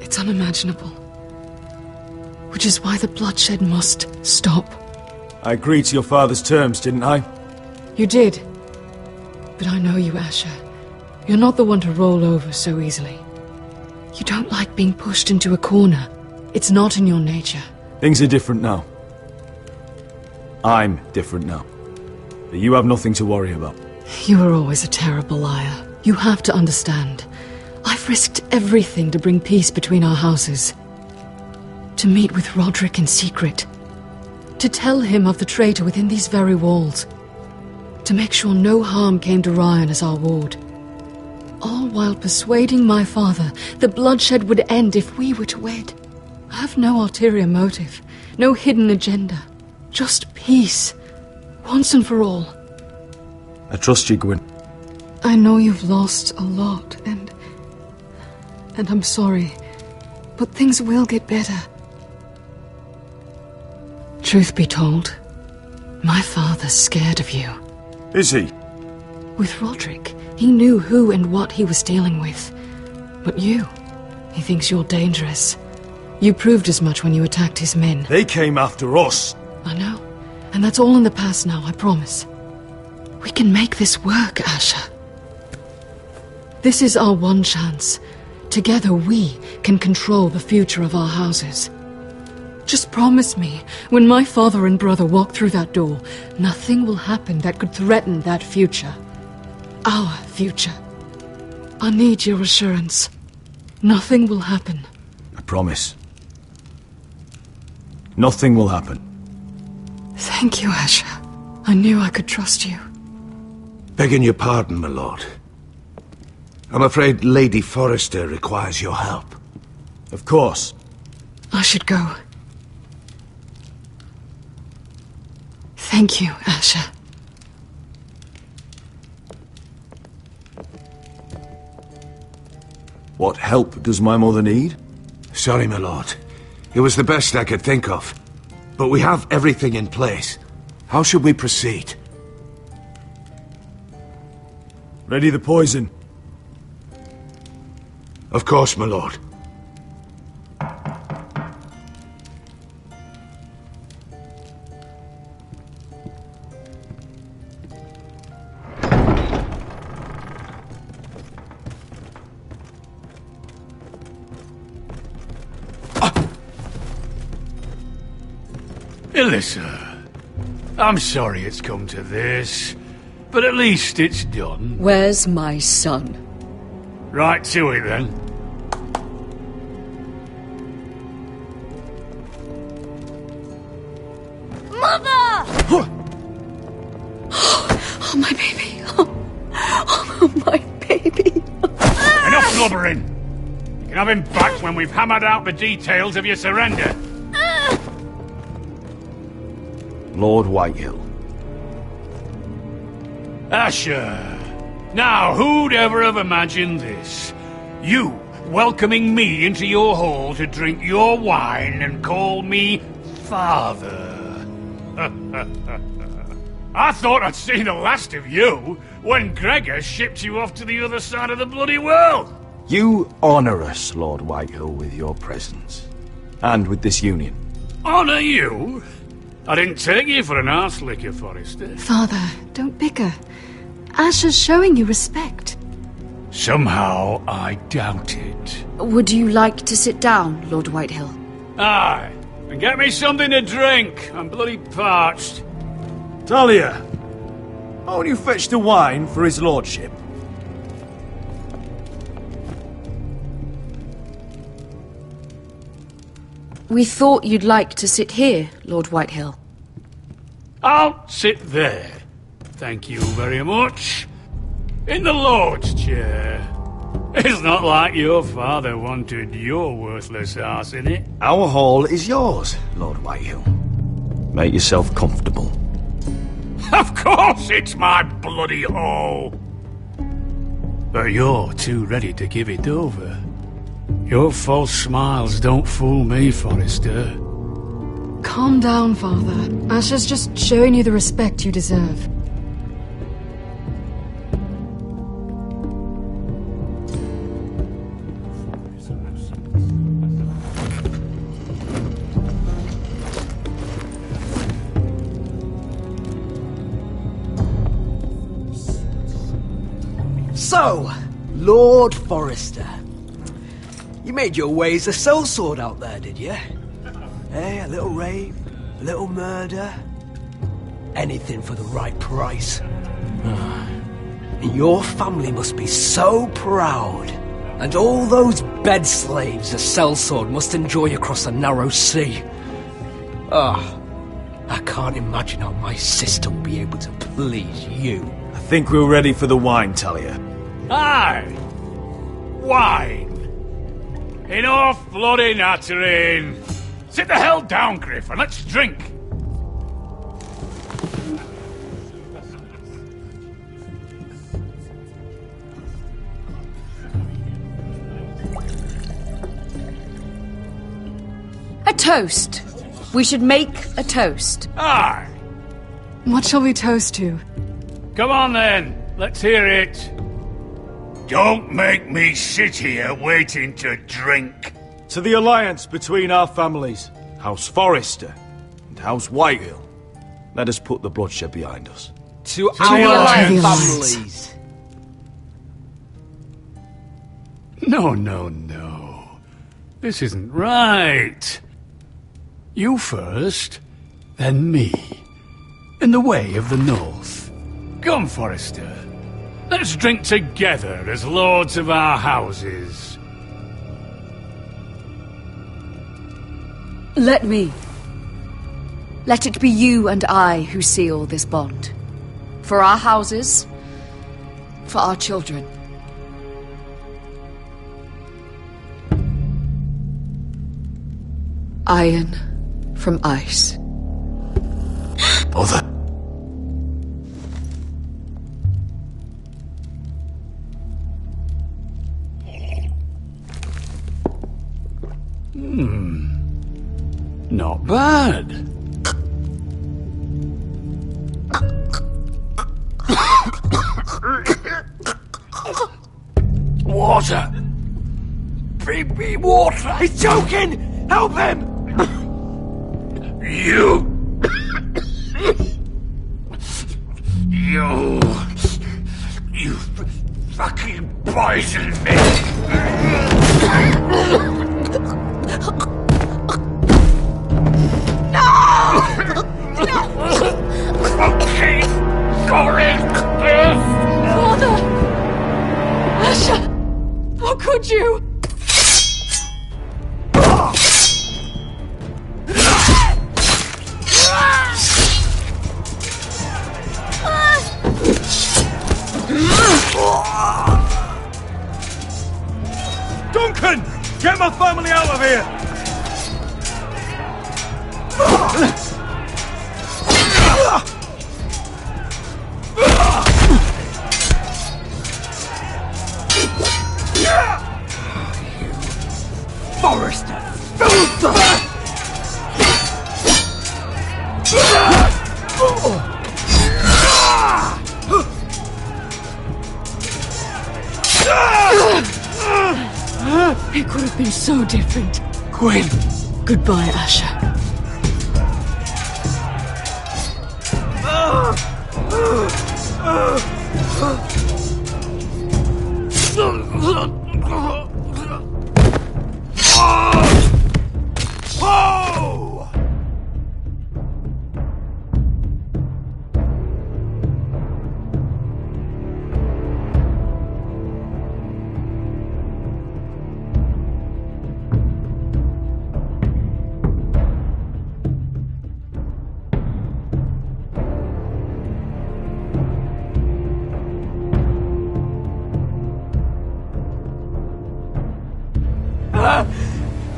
it's unimaginable. Which is why the bloodshed must stop. I agreed to your father's terms, didn't I? You did. But I know you, Asher. You're not the one to roll over so easily. You don't like being pushed into a corner. It's not in your nature. Things are different now. I'm different now. But you have nothing to worry about. You were always a terrible liar. You have to understand. I've risked everything to bring peace between our houses. To meet with Roderick in secret. To tell him of the traitor within these very walls. To make sure no harm came to Ryan as our ward. All while persuading my father the bloodshed would end if we were to wed. I have no ulterior motive. No hidden agenda. Just peace. Once and for all. I trust you, Gwyn. I know you've lost a lot, and I'm sorry, but things will get better. Truth be told, my father's scared of you. Is he? With Roderick, he knew who and what he was dealing with. But you, he thinks you're dangerous. You proved as much when you attacked his men. They came after us. I know, and that's all in the past now, I promise. We can make this work, Asher. This is our one chance. Together we can control the future of our houses. Just promise me, when my father and brother walk through that door, nothing will happen that could threaten that future. Our future. I need your assurance. Nothing will happen. I promise. Nothing will happen. Thank you, Asher. I knew I could trust you. Begging your pardon, my lord. I'm afraid Lady Forrester requires your help. Of course. I should go. Thank you, Asher. What help does my mother need? Sorry, my lord. It was the best I could think of. But we have everything in place. How should we proceed? Ready the poison. Of course, my lord. Elissa, I'm sorry it's come to this, but at least it's done. Where's my son? Right to it, then. Mother! Oh, my baby. Oh, my baby. Enough blubbering! can have him back when we've hammered out the details of your surrender. Lord Whitehill. Asher. Now, who'd ever have imagined this? You welcoming me into your hall to drink your wine and call me father. I thought I'd seen the last of you when Gregor shipped you off to the other side of the bloody world. You honour us, Lord Whitehill, with your presence. And with this union. Honour you? I didn't take you for an arse-licker, Forrester. Father, don't bicker. Asher's showing you respect. Somehow I doubt it. Would you like to sit down, Lord Whitehill? Aye, and get me something to drink. I'm bloody parched. Talia, won't you fetch the wine for his lordship? We thought you'd like to sit here, Lord Whitehill. I'll sit there. Thank you very much. In the Lord's chair. It's not like your father wanted your worthless arse in it. Our hall is yours, Lord Whitehill. Make yourself comfortable. Of course it's my bloody hall. But you're too ready to give it over. Your false smiles don't fool me, Forrester. Calm down, Father. Asher's just showing you the respect you deserve. So, Lord Forrester. You made your way as a sellsword out there, did you? Eh, a little rape, a little murder. Anything for the right price. Your family must be so proud. And all those bed slaves a sellsword must enjoy across the narrow sea. I can't imagine how my sister will be able to please you. I think we're ready for the wine, Talia. Aye! Wine! Enough bloody nattering! Sit the hell down, Griff, and let's drink! A toast. We should make a toast. Aye! What shall we toast to? Come on then, let's hear it. Don't make me sit here waiting to drink. To the alliance between our families, House Forrester and House Whitehill. Let us put the bloodshed behind us. To our families. No. This isn't right. You first, then me. In the way of the North. Come, Forrester. Let's drink together as lords of our houses. Let me. Let it be you and I who seal this bond. For our houses, for our children. Iron from ice. Mother. Not bad. Water. Bring me water. He's choking! Help him! You fucking poisoned me. Okay, sorry. Father! Asher! How could you? Duncan! family out of here! Forrester! It could have been so different. Gwyn! Goodbye, Asher.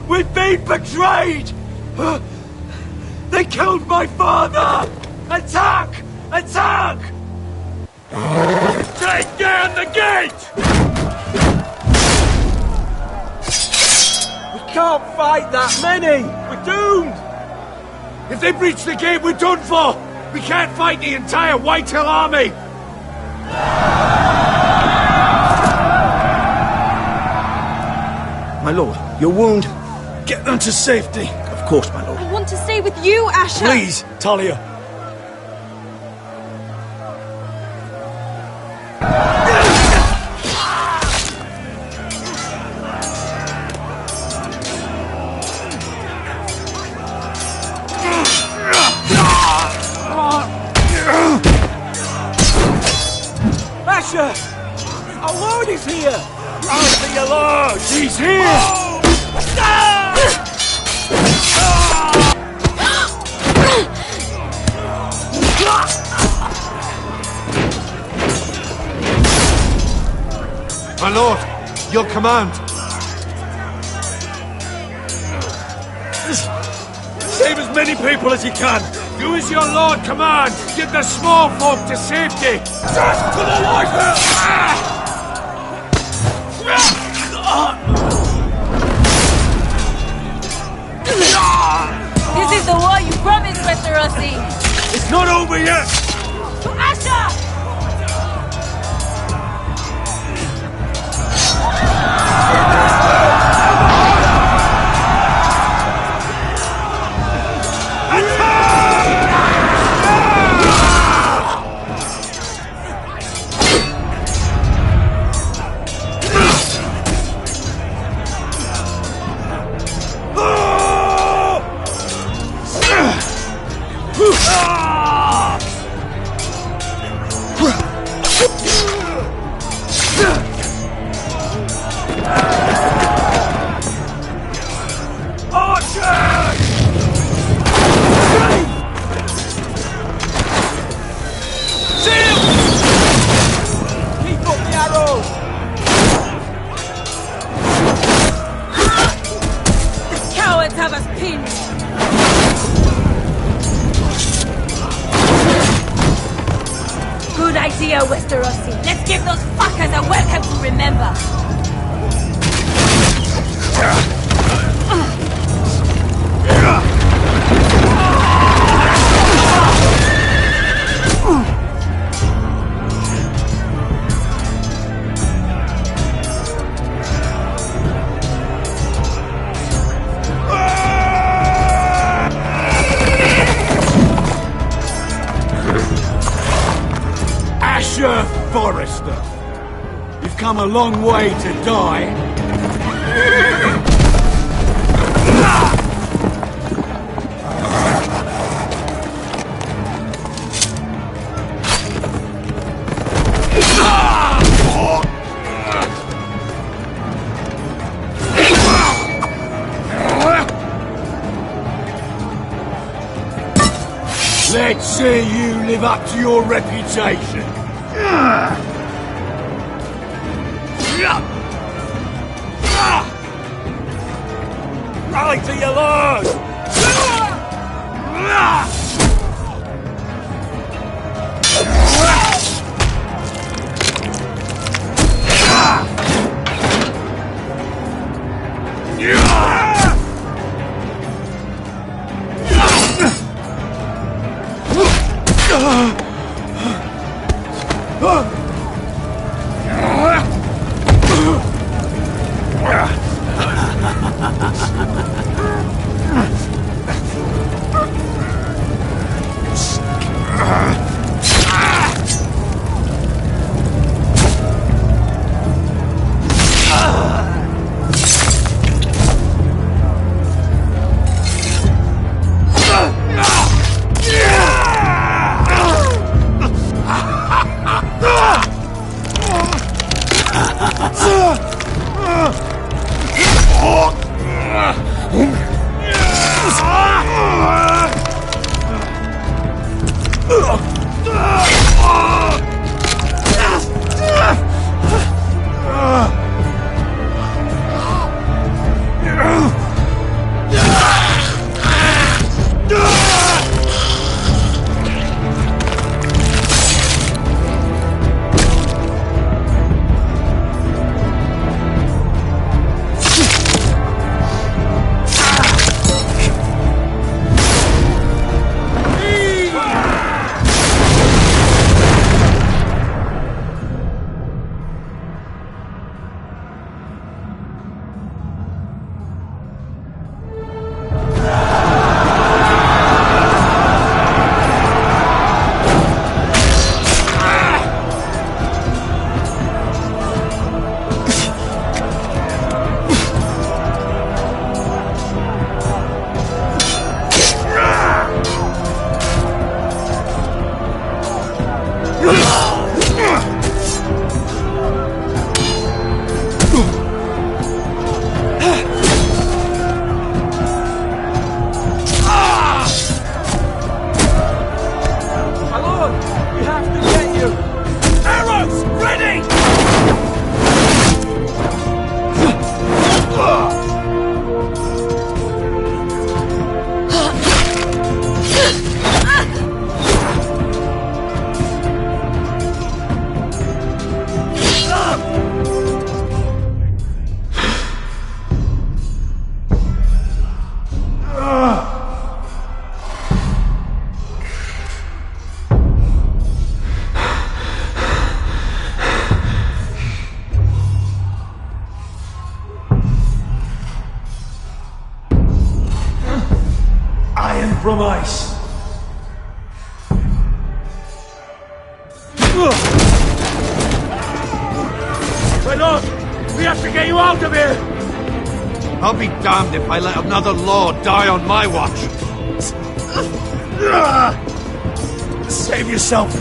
We've been betrayed! They killed my father! Attack! Attack! Take down the gate! We can't fight that many! We're doomed! If they breach the gate, we're done for! We can't fight the entire Whitehill army! My lord, your wound. Get them to safety. Of course, my lord. I want to stay with you, Asher! Please, Talia. Asher! Our lord is here! Answer your lord! He's here! My lord, your command. Save as many people as you can. Do as your lord commands. Get the small folk to safety. Just to the Whitehill! This is the war you promised, Westerosi! It's not over yet! To Asher! Westerosi. Let's give those fuckers a welcome to remember. Forrester, you've come a long way to die. Let's see you live up to your reputation. Rally to your lord! From ice. Wait on! We have to get you out of here! I'll be damned if I let another lord die on my watch. Save yourself.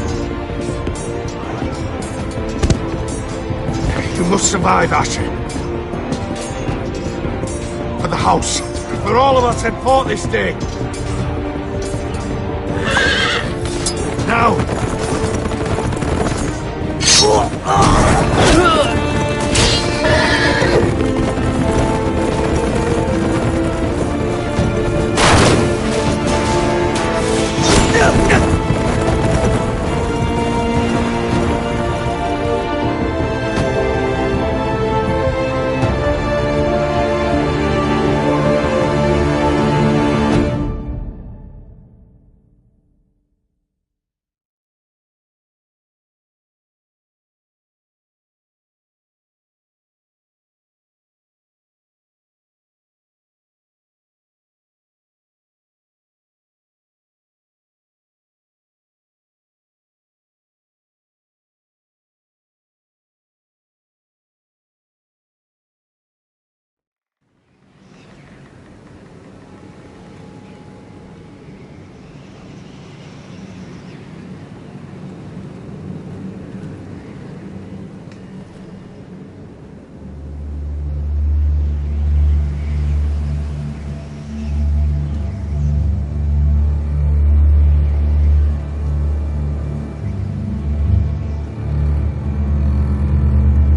You must survive, Asher. For the house. For all of us in port this day. Now!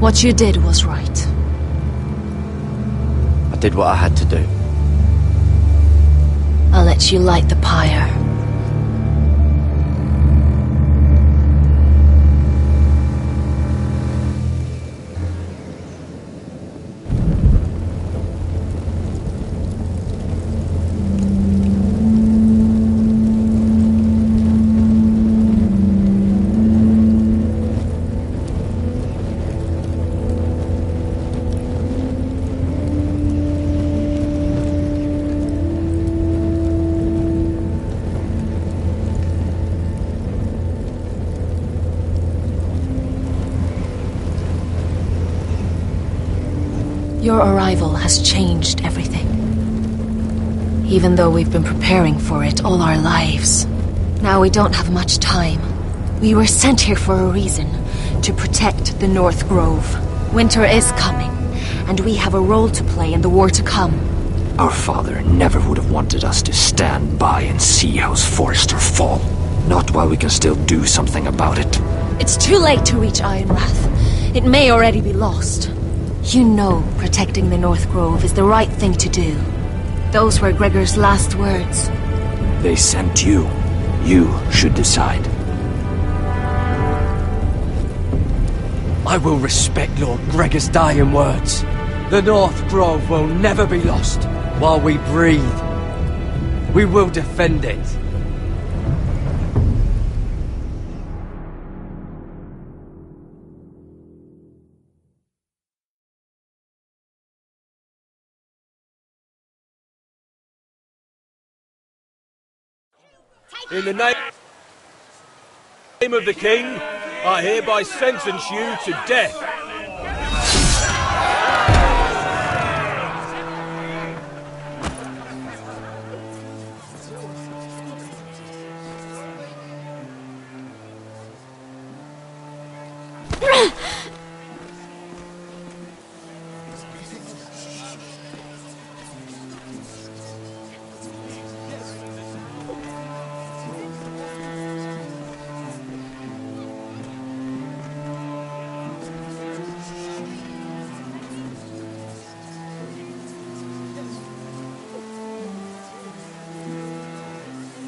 What you did was right. I did what I had to do. I'll let you light the pyre. Your arrival has changed everything. Even though we've been preparing for it all our lives. Now we don't have much time. We were sent here for a reason. To protect the North Grove. Winter is coming, and we have a role to play in the war to come. Our father never would have wanted us to stand by and see House Forrester fall. Not while we can still do something about it. It's too late to reach Ironrath. It may already be lost. You know protecting the North Grove is the right thing to do. Those were Gregor's last words. They sent you. You should decide. I will respect Lord Gregor's dying words. The North Grove will never be lost while we breathe. We will defend it. In the name of the King, I hereby sentence you to death.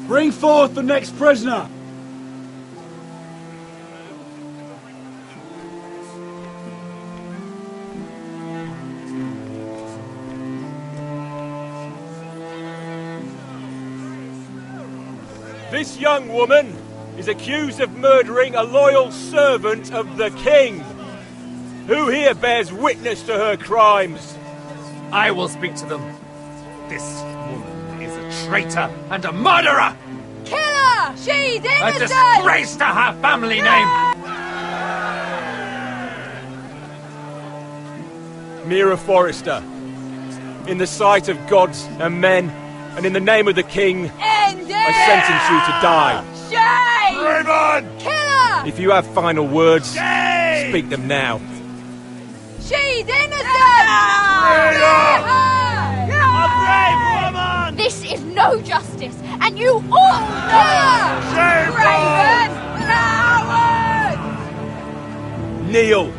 Bring forth the next prisoner! This young woman is accused of murdering a loyal servant of the King. Who here bears witness to her crimes? I will speak to them. This woman is a traitor and a murderer! Kill her! She's A innocent! disgrace to her family name! Mira Forrester, in the sight of gods and men, and in the name of the King, I sentence you to die. Shame! Raymond! Kill her! If you have final words, speak them now. She's innocent! A brave woman! This is no justice, and you all know it! Shame! Raven! Coward! Kneel!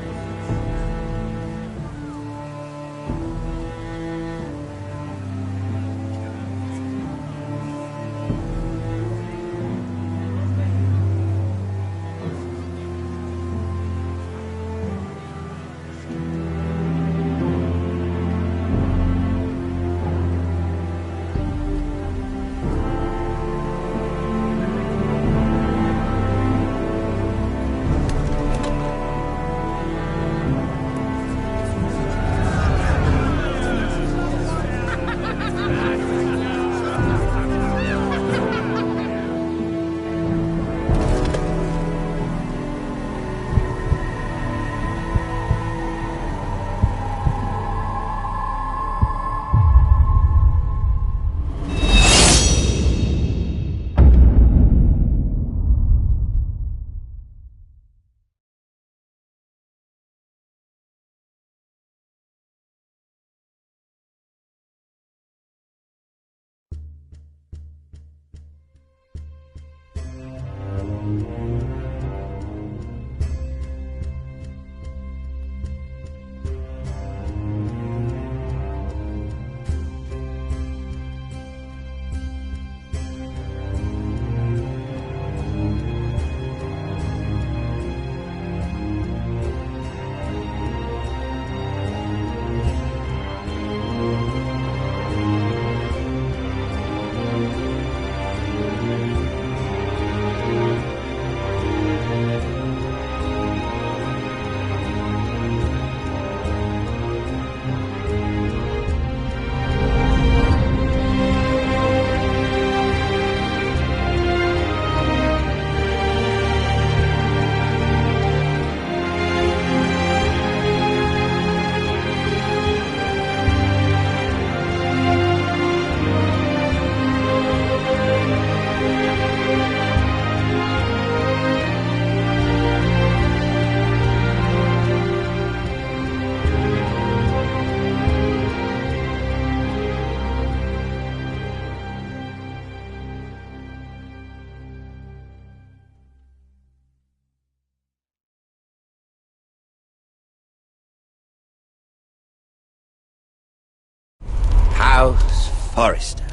Forrester.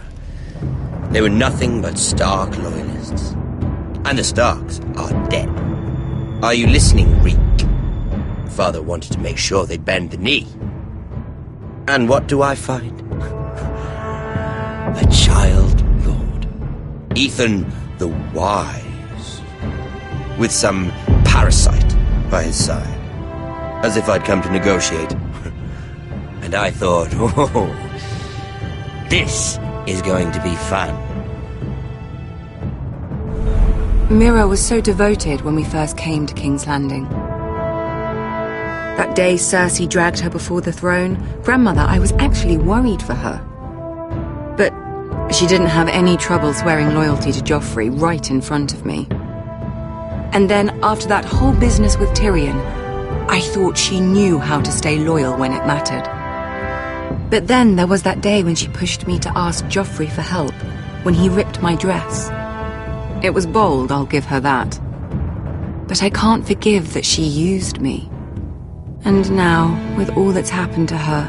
They were nothing but Stark loyalists. And the Starks are dead. Are you listening, Reek? Father wanted to make sure they bend the knee. And what do I find? A child lord. Ethan the Wise. With some parasite by his side. As if I'd come to negotiate. And I thought, oh, this is going to be fun. Mira was so devoted when we first came to King's Landing. That day Cersei dragged her before the throne, Grandmother, I was actually worried for her. But she didn't have any trouble swearing loyalty to Joffrey right in front of me. And then, after that whole business with Tyrion, I thought she knew how to stay loyal when it mattered. But then there was that day when she pushed me to ask Joffrey for help, when he ripped my dress. It was bold, I'll give her that. But I can't forgive that she used me. And now, with all that's happened to her,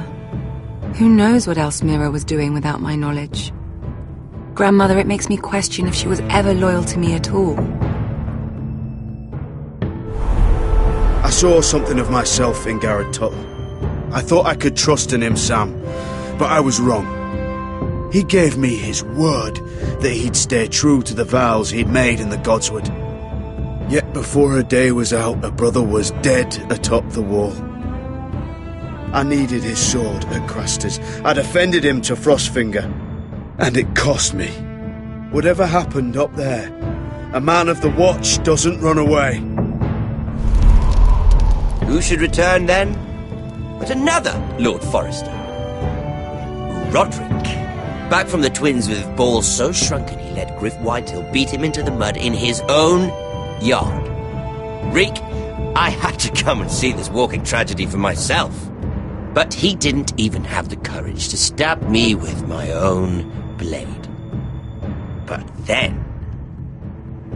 who knows what else Mira was doing without my knowledge? Grandmother, it makes me question if she was ever loyal to me at all. I saw something of myself in Garrett Tuttle. I thought I could trust in him, Sam, but I was wrong. He gave me his word that he'd stay true to the vows he'd made in the Godswood. Yet before her day was out, her brother was dead atop the wall. I needed his sword at Craster's. I defended him to Frostfinger, and it cost me. Whatever happened up there, a man of the Watch doesn't run away. Who should return then? But another Lord Forrester. Roderick. Back from the Twins with balls so shrunken he let Griff Whitehill beat him into the mud in his own yard. Reek, I had to come and see this walking tragedy for myself. But he didn't even have the courage to stab me with my own blade. But then,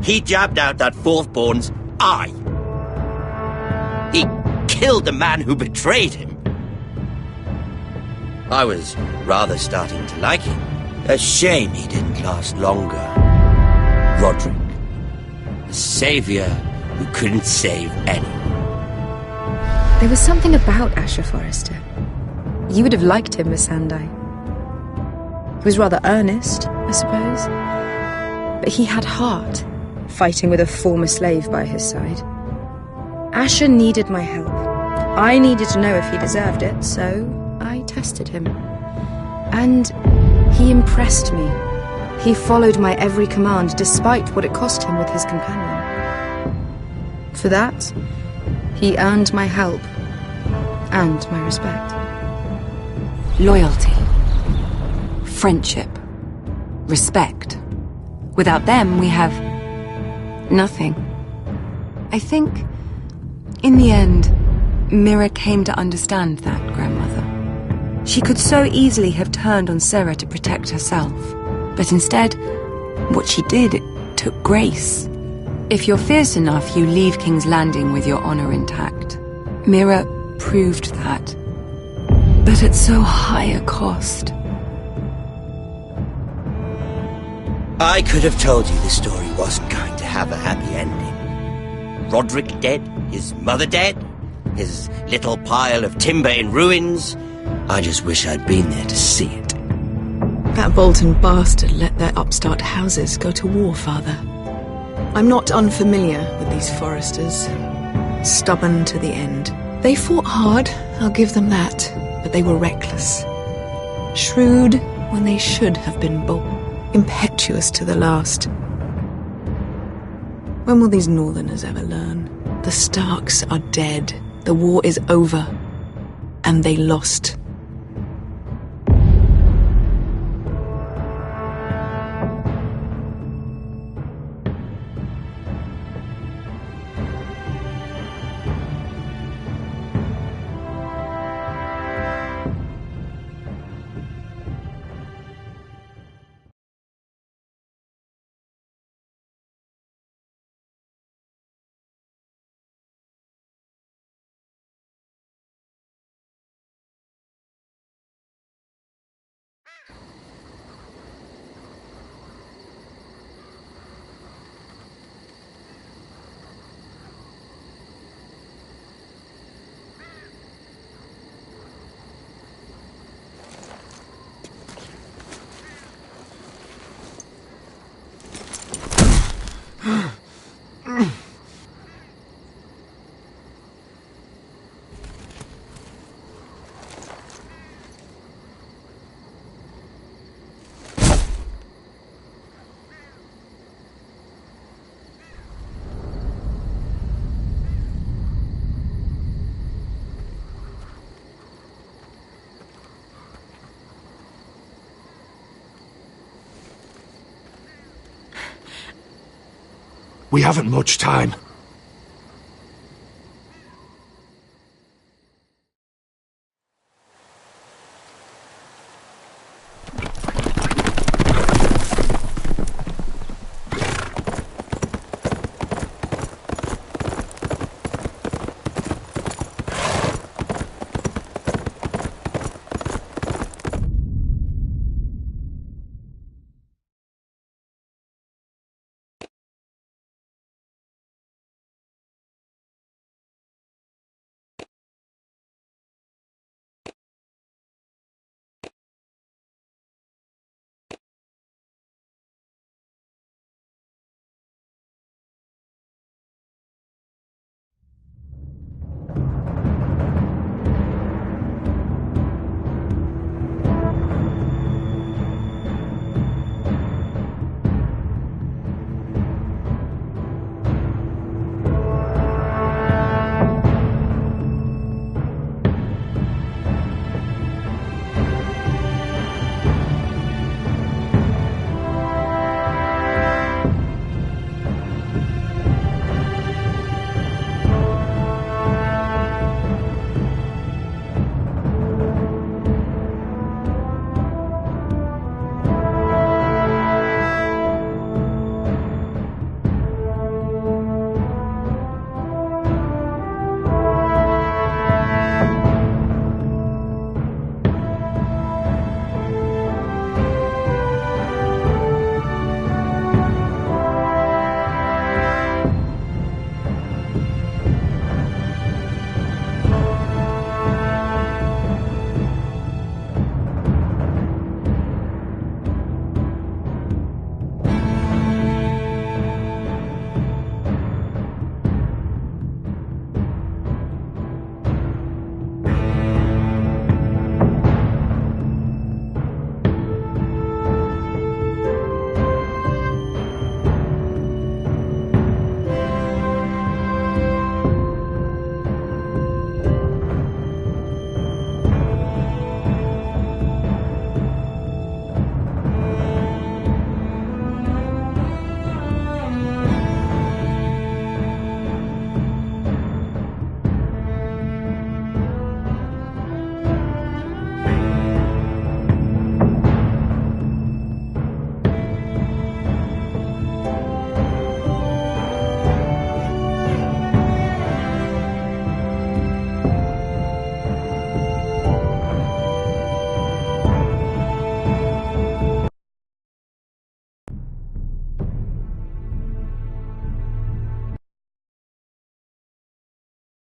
he jabbed out that fourth-born's eye. He killed the man who betrayed him. I was rather starting to like him. A shame he didn't last longer. Roderick. The savior who couldn't save anyone. There was something about Asher Forrester. You would have liked him, Miss Sandai. He was rather earnest, I suppose. But he had heart, fighting with a former slave by his side. Asher needed my help. I needed to know if he deserved it, so I tested him. And he impressed me. He followed my every command, despite what it cost him with his companion. For that, he earned my help and my respect. Loyalty, friendship, respect. Without them, we have nothing. I think, in the end, Mira came to understand that, Grandmother. She could so easily have turned on Sarah to protect herself. But instead, what she did, it took grace. If you're fierce enough, you leave King's Landing with your honor intact. Mira proved that. But at so high a cost. I could have told you this story wasn't going to have a happy ending. Roderick dead, his mother dead, his little pile of timber in ruins. I just wish I'd been there to see it. That Bolton bastard let their upstart houses go to war, Father. I'm not unfamiliar with these Forresters. Stubborn to the end. They fought hard, I'll give them that, but they were reckless. Shrewd when they should have been bold. Impetuous to the last. When will these Northerners ever learn? The Starks are dead. The war is over. And they lost. We haven't much time.